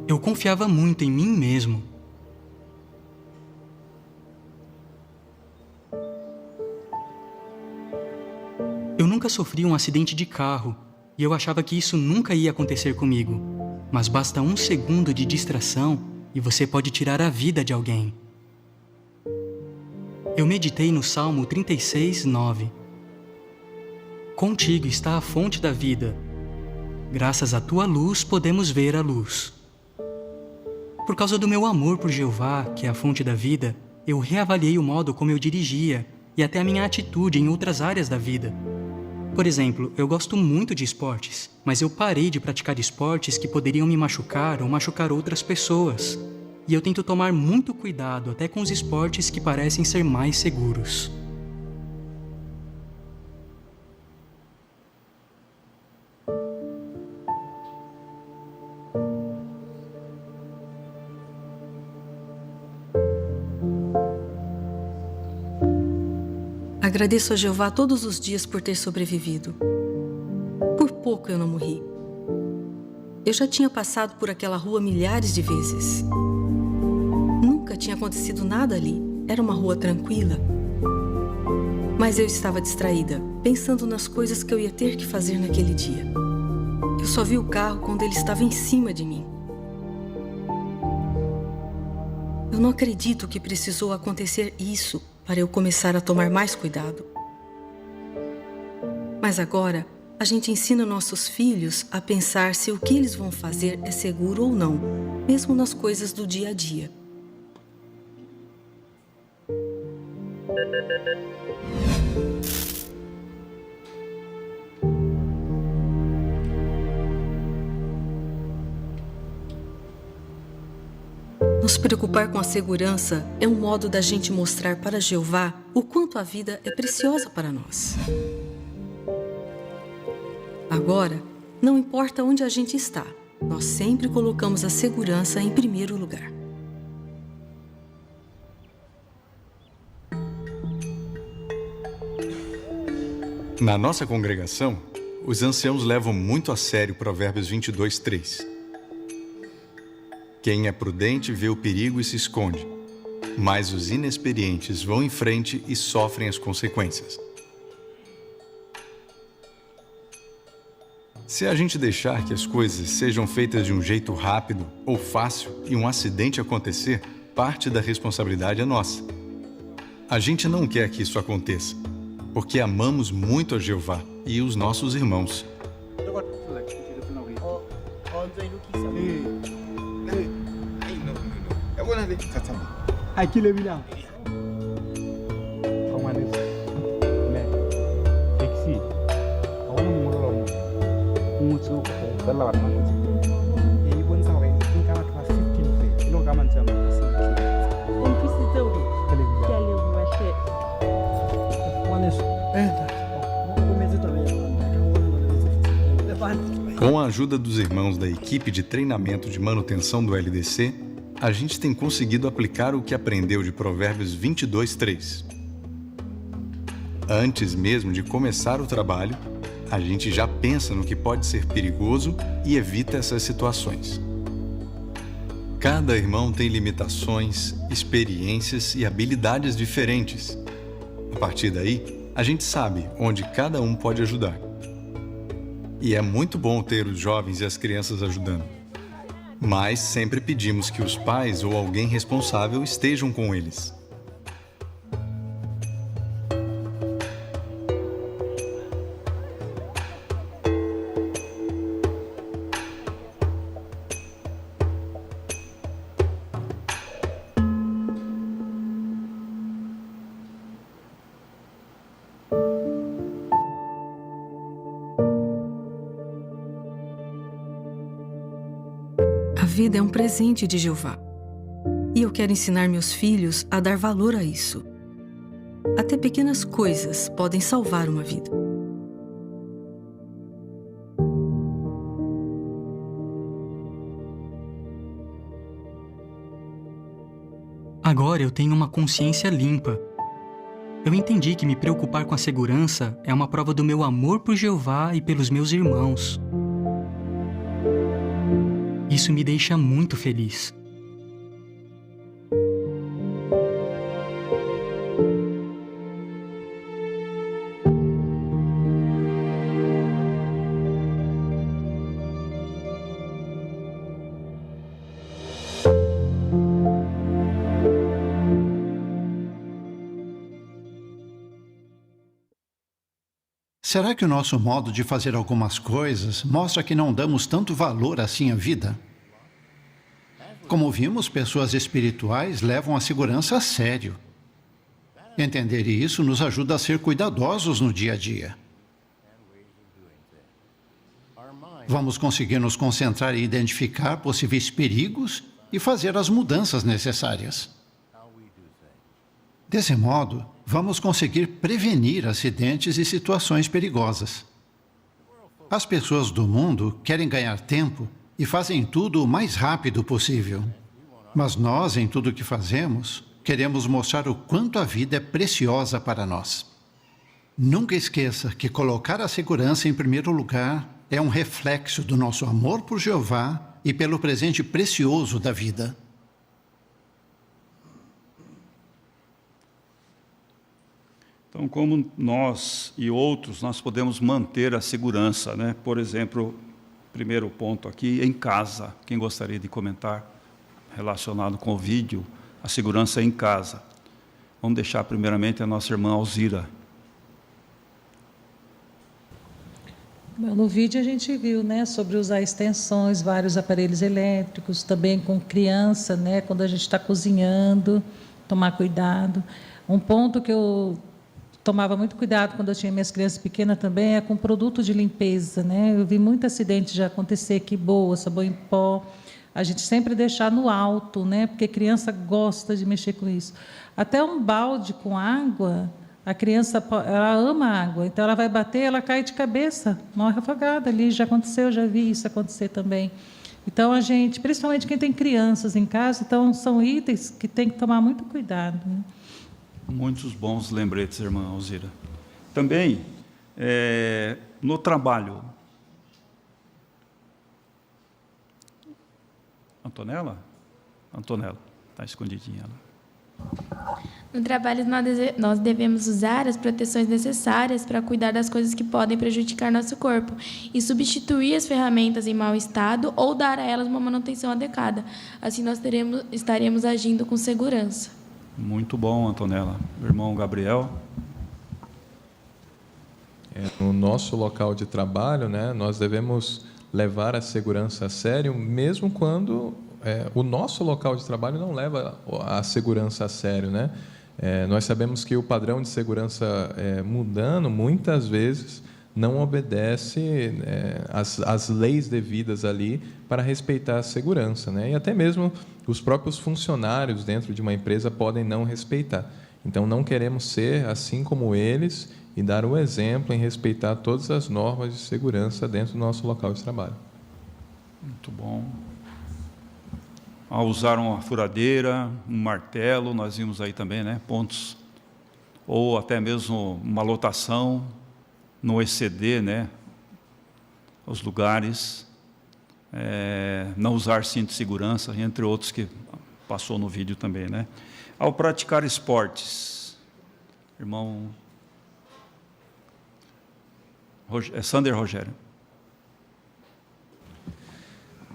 Eu confiava muito em mim mesmo. Eu nunca sofri um acidente de carro e eu achava que isso nunca ia acontecer comigo. Mas basta um segundo de distração e você pode tirar a vida de alguém. Eu meditei no Salmo 36, 9. Contigo está a fonte da vida. Graças à tua luz podemos ver a luz. Por causa do meu amor por Jeová, que é a fonte da vida, eu reavaliei o modo como eu dirigia e até a minha atitude em outras áreas da vida. Por exemplo, eu gosto muito de esportes, mas eu parei de praticar esportes que poderiam me machucar ou machucar outras pessoas. E eu tento tomar muito cuidado até com os esportes que parecem ser mais seguros. Agradeço a Jeová todos os dias por ter sobrevivido. Por pouco eu não morri. Eu já tinha passado por aquela rua milhares de vezes. Nunca tinha acontecido nada ali. Era uma rua tranquila. Mas eu estava distraída, pensando nas coisas que eu ia ter que fazer naquele dia. Eu só vi o carro quando ele estava em cima de mim. Eu não acredito que precisou acontecer isso para eu começar a tomar mais cuidado. Mas agora, a gente ensina nossos filhos a pensar se o que eles vão fazer é seguro ou não, mesmo nas coisas do dia a dia. Nos preocupar com a segurança é um modo da gente mostrar para Jeová o quanto a vida é preciosa para nós. Agora, não importa onde a gente está, nós sempre colocamos a segurança em primeiro lugar. Na nossa congregação, os anciãos levam muito a sério Provérbios 22, 3. Quem é prudente vê o perigo e se esconde, mas os inexperientes vão em frente e sofrem as consequências. Se a gente deixar que as coisas sejam feitas de um jeito rápido ou fácil e um acidente acontecer, parte da responsabilidade é nossa. A gente não quer que isso aconteça, porque amamos muito a Jeová e os nossos irmãos. Com a ajuda dos irmãos da equipe de treinamento de manutenção do LDC, a gente tem conseguido aplicar o que aprendeu de Provérbios 22, 3. Antes mesmo de começar o trabalho, a gente já pensa no que pode ser perigoso e evita essas situações. Cada irmão tem limitações, experiências e habilidades diferentes. A partir daí, a gente sabe onde cada um pode ajudar. E é muito bom ter os jovens e as crianças ajudando. Mas sempre pedimos que os pais ou alguém responsável estejam com eles. A vida é um presente de Jeová. E eu quero ensinar meus filhos a dar valor a isso. Até pequenas coisas podem salvar uma vida. A Agora eu tenho uma consciência limpa. Eu entendi que me preocupar com a segurança é uma prova do meu amor por Jeová e pelos meus irmãos. Isso me deixa muito feliz. Será que o nosso modo de fazer algumas coisas mostra que não damos tanto valor assim à vida? Como vimos, pessoas espirituais levam a segurança a sério. Entender isso nos ajuda a ser cuidadosos no dia a dia. Vamos conseguir nos concentrar em identificar possíveis perigos e fazer as mudanças necessárias. Desse modo, vamos conseguir prevenir acidentes e situações perigosas. As pessoas do mundo querem ganhar tempo e fazem tudo o mais rápido possível. Mas nós, em tudo o que fazemos, queremos mostrar o quanto a vida é preciosa para nós. Nunca esqueça que colocar a segurança em primeiro lugar é um reflexo do nosso amor por Jeová e pelo presente precioso da vida. Então, como nós e outros, nós podemos manter a segurança, né? Por exemplo, primeiro ponto aqui, em casa. Quem gostaria de comentar relacionado com o vídeo, a segurança em casa? Vamos deixar primeiramente a nossa irmã Alzira. No vídeo a gente viu, né, sobre usar extensões, vários aparelhos elétricos, também com criança, né, quando a gente está cozinhando, tomar cuidado. Um ponto que eu tomava muito cuidado quando eu tinha minhas crianças pequenas também é com produto de limpeza, né? Eu vi muito acidente já acontecer, que boa, sabão em pó. A gente sempre deixar no alto, né? Porque criança gosta de mexer com isso. Até um balde com água, a criança, ela ama água, então ela vai bater, ela cai de cabeça, morre afogada ali. Já aconteceu, já vi isso acontecer também. Então a gente, principalmente quem tem crianças em casa, então são itens que tem que tomar muito cuidado, né? Muitos bons lembretes, irmã Alzira. Também, no trabalho. Antonella? Antonella, está escondidinha lá. No trabalho, nós devemos usar as proteções necessárias para cuidar das coisas que podem prejudicar nosso corpo e substituir as ferramentas em mau estado ou dar a elas uma manutenção adequada. Assim, nós estaremos agindo com segurança. Muito bom, Antonella. Irmão Gabriel? No nosso local de trabalho, né, nós devemos levar a segurança a sério, mesmo quando o nosso local de trabalho não leva a segurança a sério, né? Nós sabemos que o padrão de segurança mundano, muitas vezes, não obedece às leis devidas ali para respeitar a segurança, né? E até mesmo os próprios funcionários dentro de uma empresa podem não respeitar. Então, não queremos ser assim como eles e dar o exemplo em respeitar todas as normas de segurança dentro do nosso local de trabalho. Muito bom. Ao usar uma furadeira, um martelo, nós vimos aí também, né, pontos, ou até mesmo uma lotação, não exceder, né, os lugares, não usar cinto de segurança, entre outros que passou no vídeo também, né. Ao praticar esportes, irmão Sander Rogério.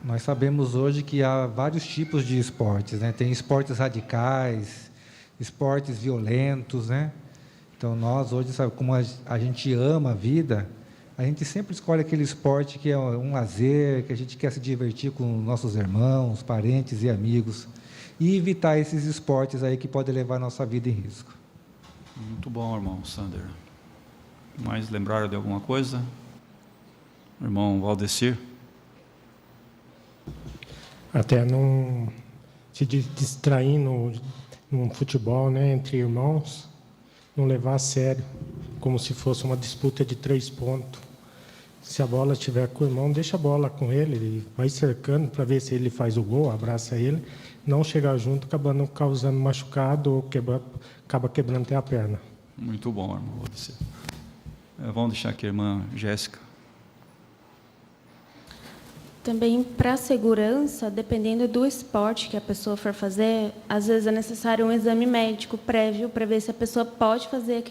Nós sabemos hoje que há vários tipos de esportes, né? Tem esportes radicais, esportes violentos, né? Então, nós hoje, sabe, como a gente ama a vida, a gente sempre escolhe aquele esporte que é um lazer, que a gente quer se divertir com nossos irmãos, parentes e amigos, e evitar esses esportes aí que podem levar a nossa vida em risco. Muito bom, irmão Sander. Mais lembraram de alguma coisa? Irmão Valdecir? Até não se distrair no futebol, né, entre irmãos, não levar a sério, como se fosse uma disputa de 3 pontos. Se a bola estiver com o irmão, deixa a bola com ele, ele vai cercando para ver se ele faz o gol, abraça ele, não chegar junto, acabando causando machucado ou acaba quebrando até a perna. Muito bom, irmão. Vamos deixar aqui a irmã Jéssica. Também para a segurança, dependendo do esporte que a pessoa for fazer, às vezes é necessário um exame médico prévio para ver se a pessoa pode fazer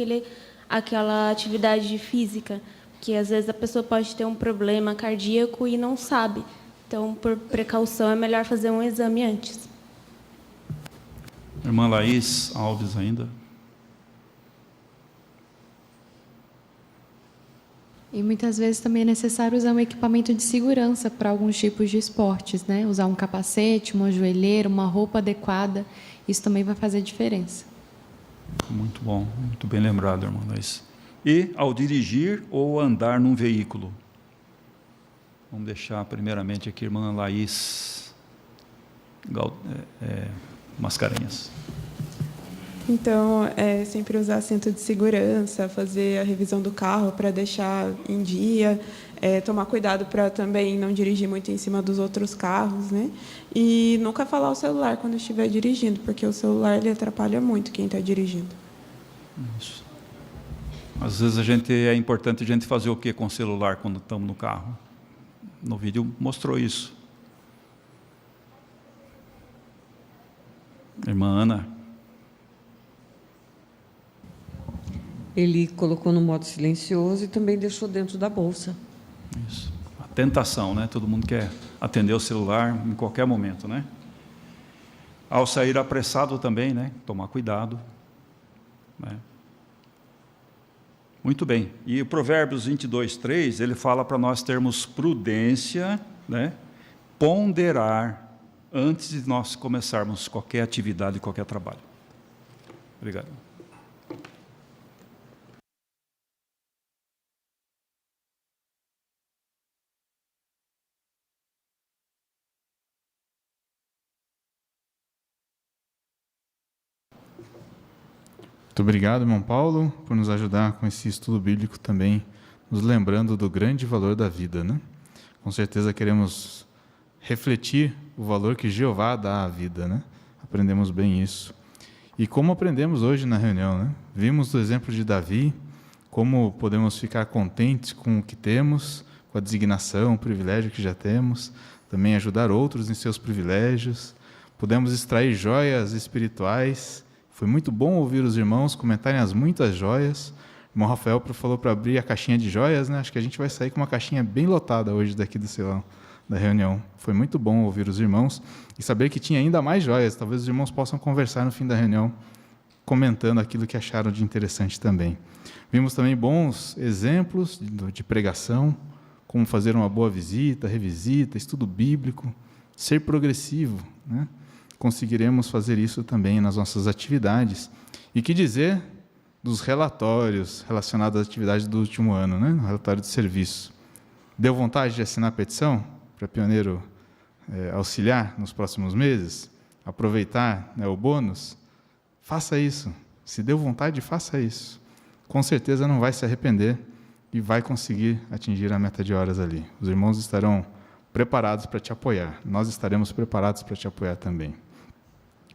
aquela atividade física, porque às vezes a pessoa pode ter um problema cardíaco e não sabe. Então, por precaução, é melhor fazer um exame antes. Irmã Laís Alves ainda. E muitas vezes também é necessário usar um equipamento de segurança para alguns tipos de esportes, né? Usar um capacete, uma joelheira, uma roupa adequada, isso também vai fazer diferença. Muito bom, muito bem lembrado, irmã Laís. E ao dirigir ou andar num veículo? Vamos deixar primeiramente aqui a irmã Laís Mascarenhas. Então, sempre usar cinto de segurança, fazer a revisão do carro para deixar em dia, tomar cuidado para também não dirigir muito em cima dos outros carros, né? E nunca falar o celular quando estiver dirigindo, porque o celular ele atrapalha muito quem está dirigindo. Isso. Às vezes é importante a gente fazer o que com o celular quando estamos no carro? No vídeo mostrou isso. Irmã Ana. Ele colocou no modo silencioso e também deixou dentro da bolsa. Isso. A tentação, né? Todo mundo quer atender o celular em qualquer momento, né? Ao sair apressado também, né? Tomar cuidado, né? Muito bem. E o Provérbios 22:3, ele fala para nós termos prudência, né? Ponderar antes de nós começarmos qualquer atividade, qualquer trabalho. Obrigado. Muito obrigado, irmão Paulo, por nos ajudar com esse estudo bíblico também, nos lembrando do grande valor da vida, né? Com certeza queremos refletir o valor que Jeová dá à vida, né? Aprendemos bem isso. E como aprendemos hoje na reunião, né? Vimos o exemplo de Davi, como podemos ficar contentes com o que temos, com a designação, o privilégio que já temos, também ajudar outros em seus privilégios, pudemos extrair joias espirituais. Foi muito bom ouvir os irmãos comentarem as muitas joias. O irmão Rafael falou para abrir a caixinha de joias, né? Acho que a gente vai sair com uma caixinha bem lotada hoje daqui do salão da reunião. Foi muito bom ouvir os irmãos e saber que tinha ainda mais joias. Talvez os irmãos possam conversar no fim da reunião, comentando aquilo que acharam de interessante também. Vimos também bons exemplos de pregação, como fazer uma boa visita, revisita, estudo bíblico, ser progressivo, né? Conseguiremos fazer isso também nas nossas atividades. E que dizer dos relatórios relacionados às atividades do último ano, né? No relatório de serviço. Deu vontade de assinar a petição para pioneiro auxiliar nos próximos meses? Aproveitar, né, o bônus? Faça isso. Se deu vontade, faça isso. Com certeza não vai se arrepender e vai conseguir atingir a meta de horas ali. Os irmãos estarão preparados para te apoiar. Nós estaremos preparados para te apoiar também.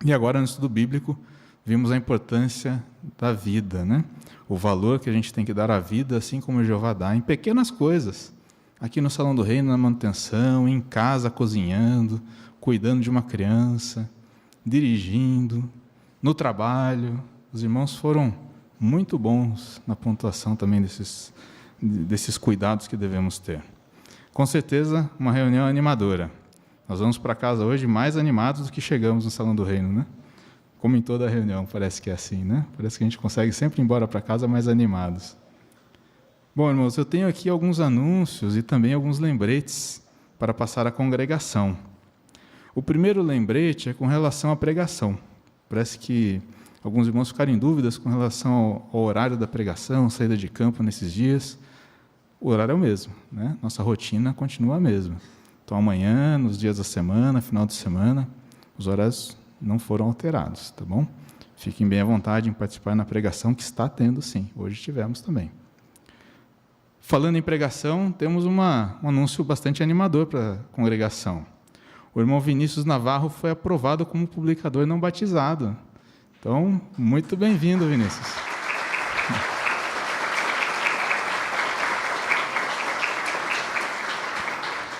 E agora, no estudo bíblico, vimos a importância da vida, né? O valor que a gente tem que dar à vida, assim como Jeová dá, em pequenas coisas. Aqui no Salão do Reino, na manutenção, em casa, cozinhando, cuidando de uma criança, dirigindo, no trabalho. Os irmãos foram muito bons na pontuação também desses cuidados que devemos ter. Com certeza, uma reunião animadora. Nós vamos para casa hoje mais animados do que chegamos no Salão do Reino, né? Como em toda reunião, parece que é assim, né? Parece que a gente consegue sempre ir embora para casa mais animados. Bom, irmãos, eu tenho aqui alguns anúncios e também alguns lembretes para passar à congregação. O primeiro lembrete é com relação à pregação. Parece que alguns irmãos ficaram em dúvidas com relação ao horário da pregação, saída de campo nesses dias. O horário é o mesmo, né? Nossa rotina continua a mesma. Então, amanhã, nos dias da semana, final de semana, os horários não foram alterados, tá bom? Fiquem bem à vontade em participar na pregação, que está tendo, sim. Hoje tivemos também. Falando em pregação, temos um anúncio bastante animador para a congregação. O irmão Vinícius Navarro foi aprovado como publicador não batizado. Então, muito bem-vindo, Vinícius.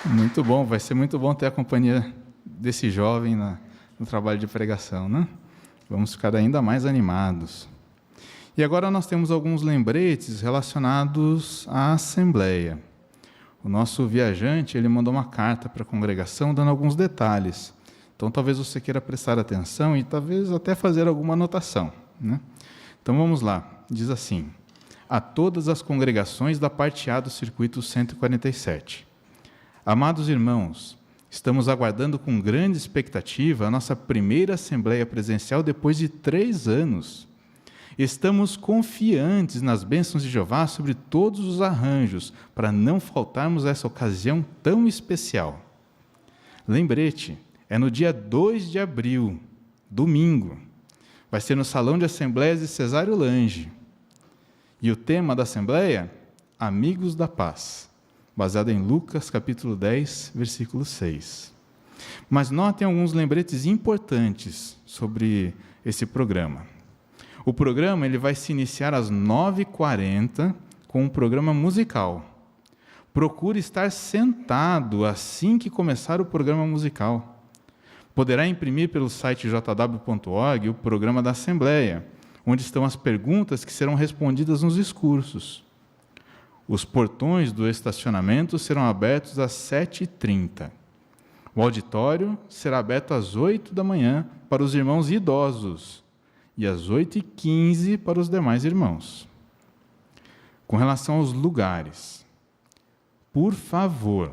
Muito bom, vai ser muito bom ter a companhia desse jovem no trabalho de pregação, né? Vamos ficar ainda mais animados. E agora nós temos alguns lembretes relacionados à Assembleia. O nosso viajante, ele mandou uma carta para a congregação dando alguns detalhes. Então, talvez você queira prestar atenção e talvez até fazer alguma anotação, né? Então, vamos lá. Diz assim: a todas as congregações da parte A do Circuito 147. Amados irmãos, estamos aguardando com grande expectativa a nossa primeira Assembleia presencial depois de 3 anos. Estamos confiantes nas bênçãos de Jeová sobre todos os arranjos, para não faltarmos a essa ocasião tão especial. Lembrete, é no dia 2 de abril, domingo. Vai ser no Salão de Assembleias de Cesário Lange. E o tema da Assembleia? Amigos da Paz, baseado em Lucas, capítulo 10, versículo 6. Mas notem alguns lembretes importantes sobre esse programa. O programa ele vai se iniciar às 9h40 com um programa musical. Procure estar sentado assim que começar o programa musical. Poderá imprimir pelo site jw.org o programa da Assembleia, onde estão as perguntas que serão respondidas nos discursos. Os portões do estacionamento serão abertos às 7h30. O auditório será aberto às 8 da manhã para os irmãos idosos e às 8h15 para os demais irmãos. Com relação aos lugares, por favor,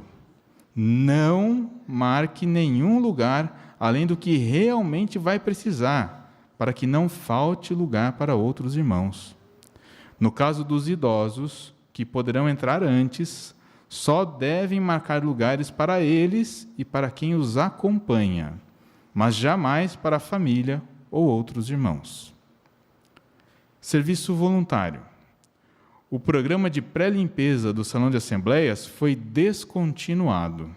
não marque nenhum lugar além do que realmente vai precisar, para que não falte lugar para outros irmãos. No caso dos idosos, que poderão entrar antes, só devem marcar lugares para eles e para quem os acompanha, mas jamais para a família ou outros irmãos. Serviço voluntário. O programa de pré-limpeza do Salão de Assembleias foi descontinuado.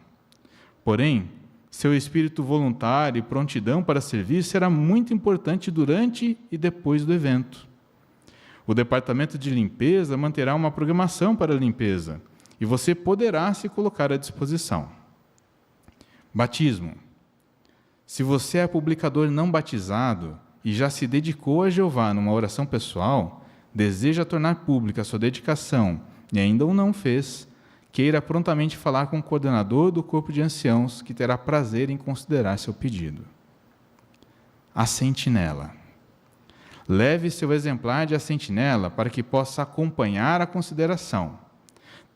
Porém, seu espírito voluntário e prontidão para servir será muito importante durante e depois do evento. O departamento de limpeza manterá uma programação para a limpeza e você poderá se colocar à disposição. Batismo. Se você é publicador não batizado e já se dedicou a Jeová numa oração pessoal, deseja tornar pública a sua dedicação e ainda o não fez, queira prontamente falar com o coordenador do corpo de anciãos, que terá prazer em considerar seu pedido. A sentinela. Leve seu exemplar de A Sentinela para que possa acompanhar a consideração.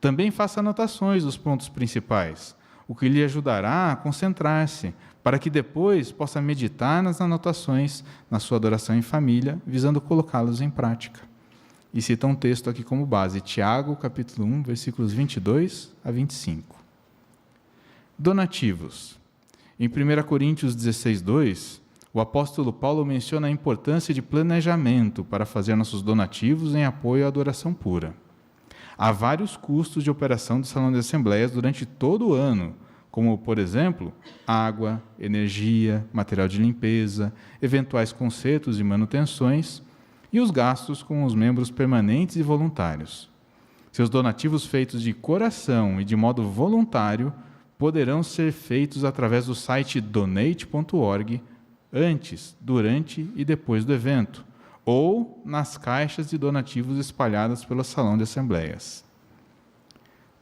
Também faça anotações dos pontos principais, o que lhe ajudará a concentrar-se, para que depois possa meditar nas anotações na sua adoração em família, visando colocá-los em prática. E cita um texto aqui como base, Tiago, capítulo 1, versículos 22 a 25. Donativos. Em 1 Coríntios 16, 2, o apóstolo Paulo menciona a importância de planejamento para fazer nossos donativos em apoio à adoração pura. Há vários custos de operação do Salão de Assembleias durante todo o ano, como, por exemplo, água, energia, material de limpeza, eventuais consertos e manutenções, e os gastos com os membros permanentes e voluntários. Seus donativos feitos de coração e de modo voluntário poderão ser feitos através do site donate.org antes, durante e depois do evento, ou nas caixas de donativos espalhadas pelo Salão de Assembleias.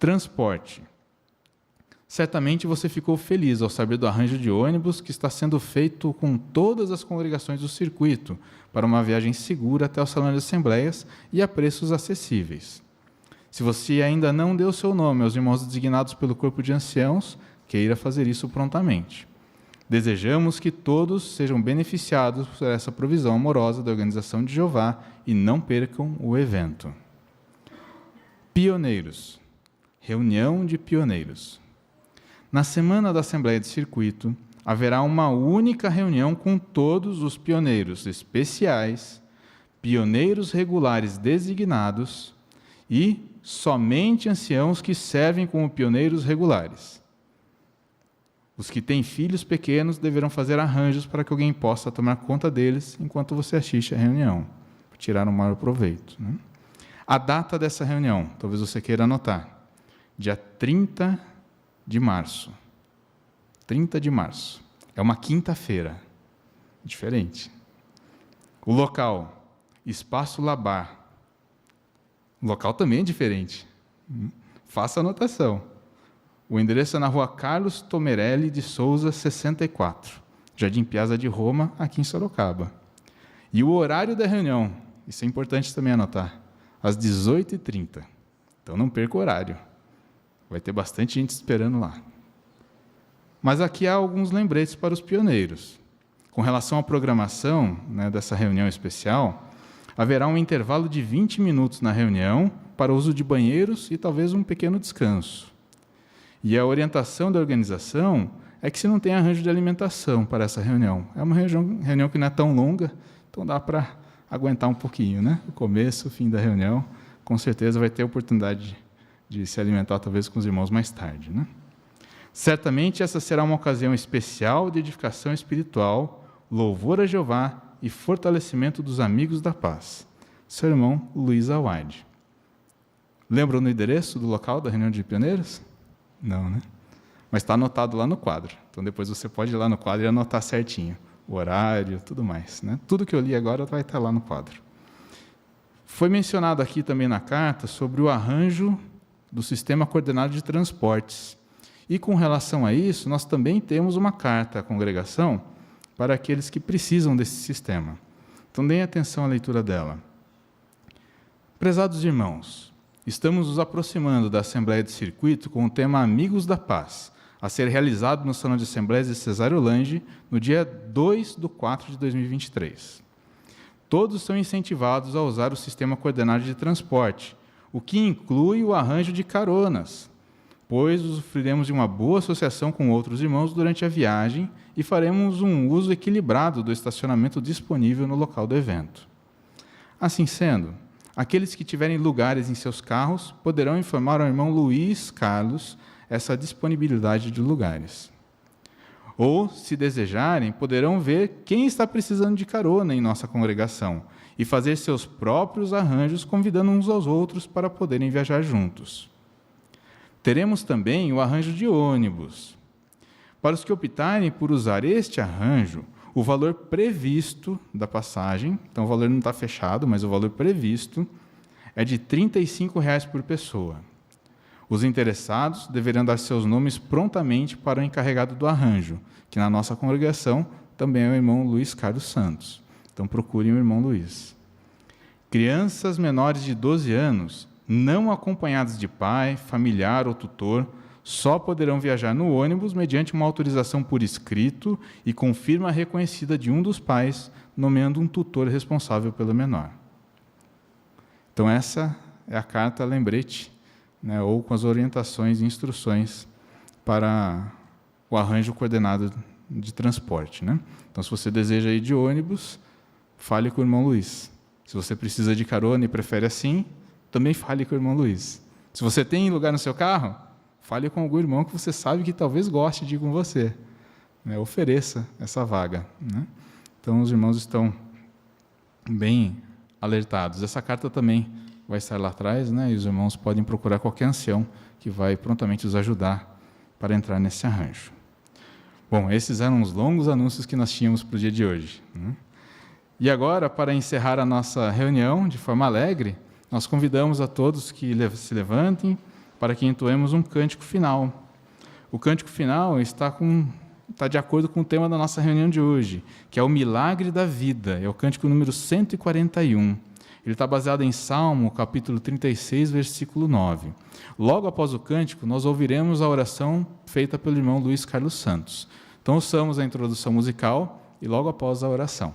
Transporte. Certamente você ficou feliz ao saber do arranjo de ônibus que está sendo feito com todas as congregações do circuito para uma viagem segura até o Salão de Assembleias e a preços acessíveis. Se você ainda não deu seu nome aos irmãos designados pelo corpo de anciãos, queira fazer isso prontamente. Desejamos que todos sejam beneficiados por essa provisão amorosa da Organização de Jeová e não percam o evento. Pioneiros. Reunião de pioneiros. Na semana da Assembleia de Circuito, haverá uma única reunião com todos os pioneiros especiais, pioneiros regulares designados e somente anciãos que servem como pioneiros regulares. Os que têm filhos pequenos deverão fazer arranjos para que alguém possa tomar conta deles enquanto você assiste a reunião, para tirar o maior proveito. Né? A data dessa reunião, talvez você queira anotar, dia 30 de março. 30 de março. É uma quinta-feira. Diferente. O local, Espaço Labar. O local também é diferente. Faça anotação. O endereço é na rua Carlos Tomerelli de Souza, 64, Jardim Piazza de Roma, aqui em Sorocaba. E o horário da reunião, isso é importante também anotar, às 18h30. Então não perca o horário. Vai ter bastante gente esperando lá. Mas aqui há alguns lembretes para os pioneiros. Com relação à programação, né, dessa reunião especial, haverá um intervalo de 20 minutos na reunião para o uso de banheiros e talvez um pequeno descanso. E a orientação da organização é que se não tem arranjo de alimentação para essa reunião. É uma reunião que não é tão longa, então dá para aguentar um pouquinho, né? O começo, o fim da reunião, com certeza vai ter a oportunidade de se alimentar talvez com os irmãos mais tarde, né? Certamente essa será uma ocasião especial de edificação espiritual, louvor a Jeová e fortalecimento dos amigos da paz. Seu irmão Luiz Awad. Lembram do endereço do local da reunião de pioneiros? Não, né? Mas está anotado lá no quadro. Então depois você pode ir lá no quadro e anotar certinho o horário, tudo mais, né? Tudo que eu li agora vai estar lá no quadro. Foi mencionado aqui também na carta sobre o arranjo do sistema coordenado de transportes. E com relação a isso, nós também temos uma carta à congregação para aqueles que precisam desse sistema. Então deem atenção à leitura dela. Prezados irmãos, estamos nos aproximando da Assembleia de Circuito com o tema Amigos da Paz, a ser realizado no Salão de Assembleias de Cesário Lange, no dia 2/4 de 2023. Todos são incentivados a usar o sistema coordenado de transporte, o que inclui o arranjo de caronas, pois usufruiremos de uma boa associação com outros irmãos durante a viagem e faremos um uso equilibrado do estacionamento disponível no local do evento. Assim sendo, aqueles que tiverem lugares em seus carros poderão informar ao irmão Luiz Carlos essa disponibilidade de lugares. Ou, se desejarem, poderão ver quem está precisando de carona em nossa congregação e fazer seus próprios arranjos, convidando uns aos outros para poderem viajar juntos. Teremos também o arranjo de ônibus. Para os que optarem por usar este arranjo, o valor previsto da passagem, então o valor não está fechado, mas o valor previsto é de R$ 35,00 por pessoa. Os interessados deverão dar seus nomes prontamente para o encarregado do arranjo, que na nossa congregação também é o irmão Luiz Carlos Santos. Então procurem o irmão Luiz. Crianças menores de 12 anos, não acompanhadas de pai, familiar ou tutor, só poderão viajar no ônibus mediante uma autorização por escrito e com firma reconhecida de um dos pais, nomeando um tutor responsável pelo menor. Então essa é a carta lembrete, né, ou com as orientações e instruções para o arranjo coordenado de transporte, né? Então, se você deseja ir de ônibus, fale com o irmão Luiz. Se você precisa de carona e prefere assim, também fale com o irmão Luiz. Se você tem lugar no seu carro, fale com algum irmão que você sabe que talvez goste de ir com você, né? Ofereça essa vaga, né? Então, os irmãos estão bem alertados. Essa carta também vai estar lá atrás, né? E os irmãos podem procurar qualquer ancião que vai prontamente os ajudar para entrar nesse arranjo. Bom, esses eram os longos anúncios que nós tínhamos para o dia de hoje, né? E agora, para encerrar a nossa reunião de forma alegre, nós convidamos a todos que se levantem para que entoemos um cântico final. O cântico final está de acordo com o tema da nossa reunião de hoje, que é o Milagre da Vida, é o cântico número 141. Ele está baseado em Salmo, capítulo 36, versículo 9. Logo após o cântico, nós ouviremos a oração feita pelo irmão Luiz Carlos Santos. Então, ouçamos a introdução musical e logo após a oração.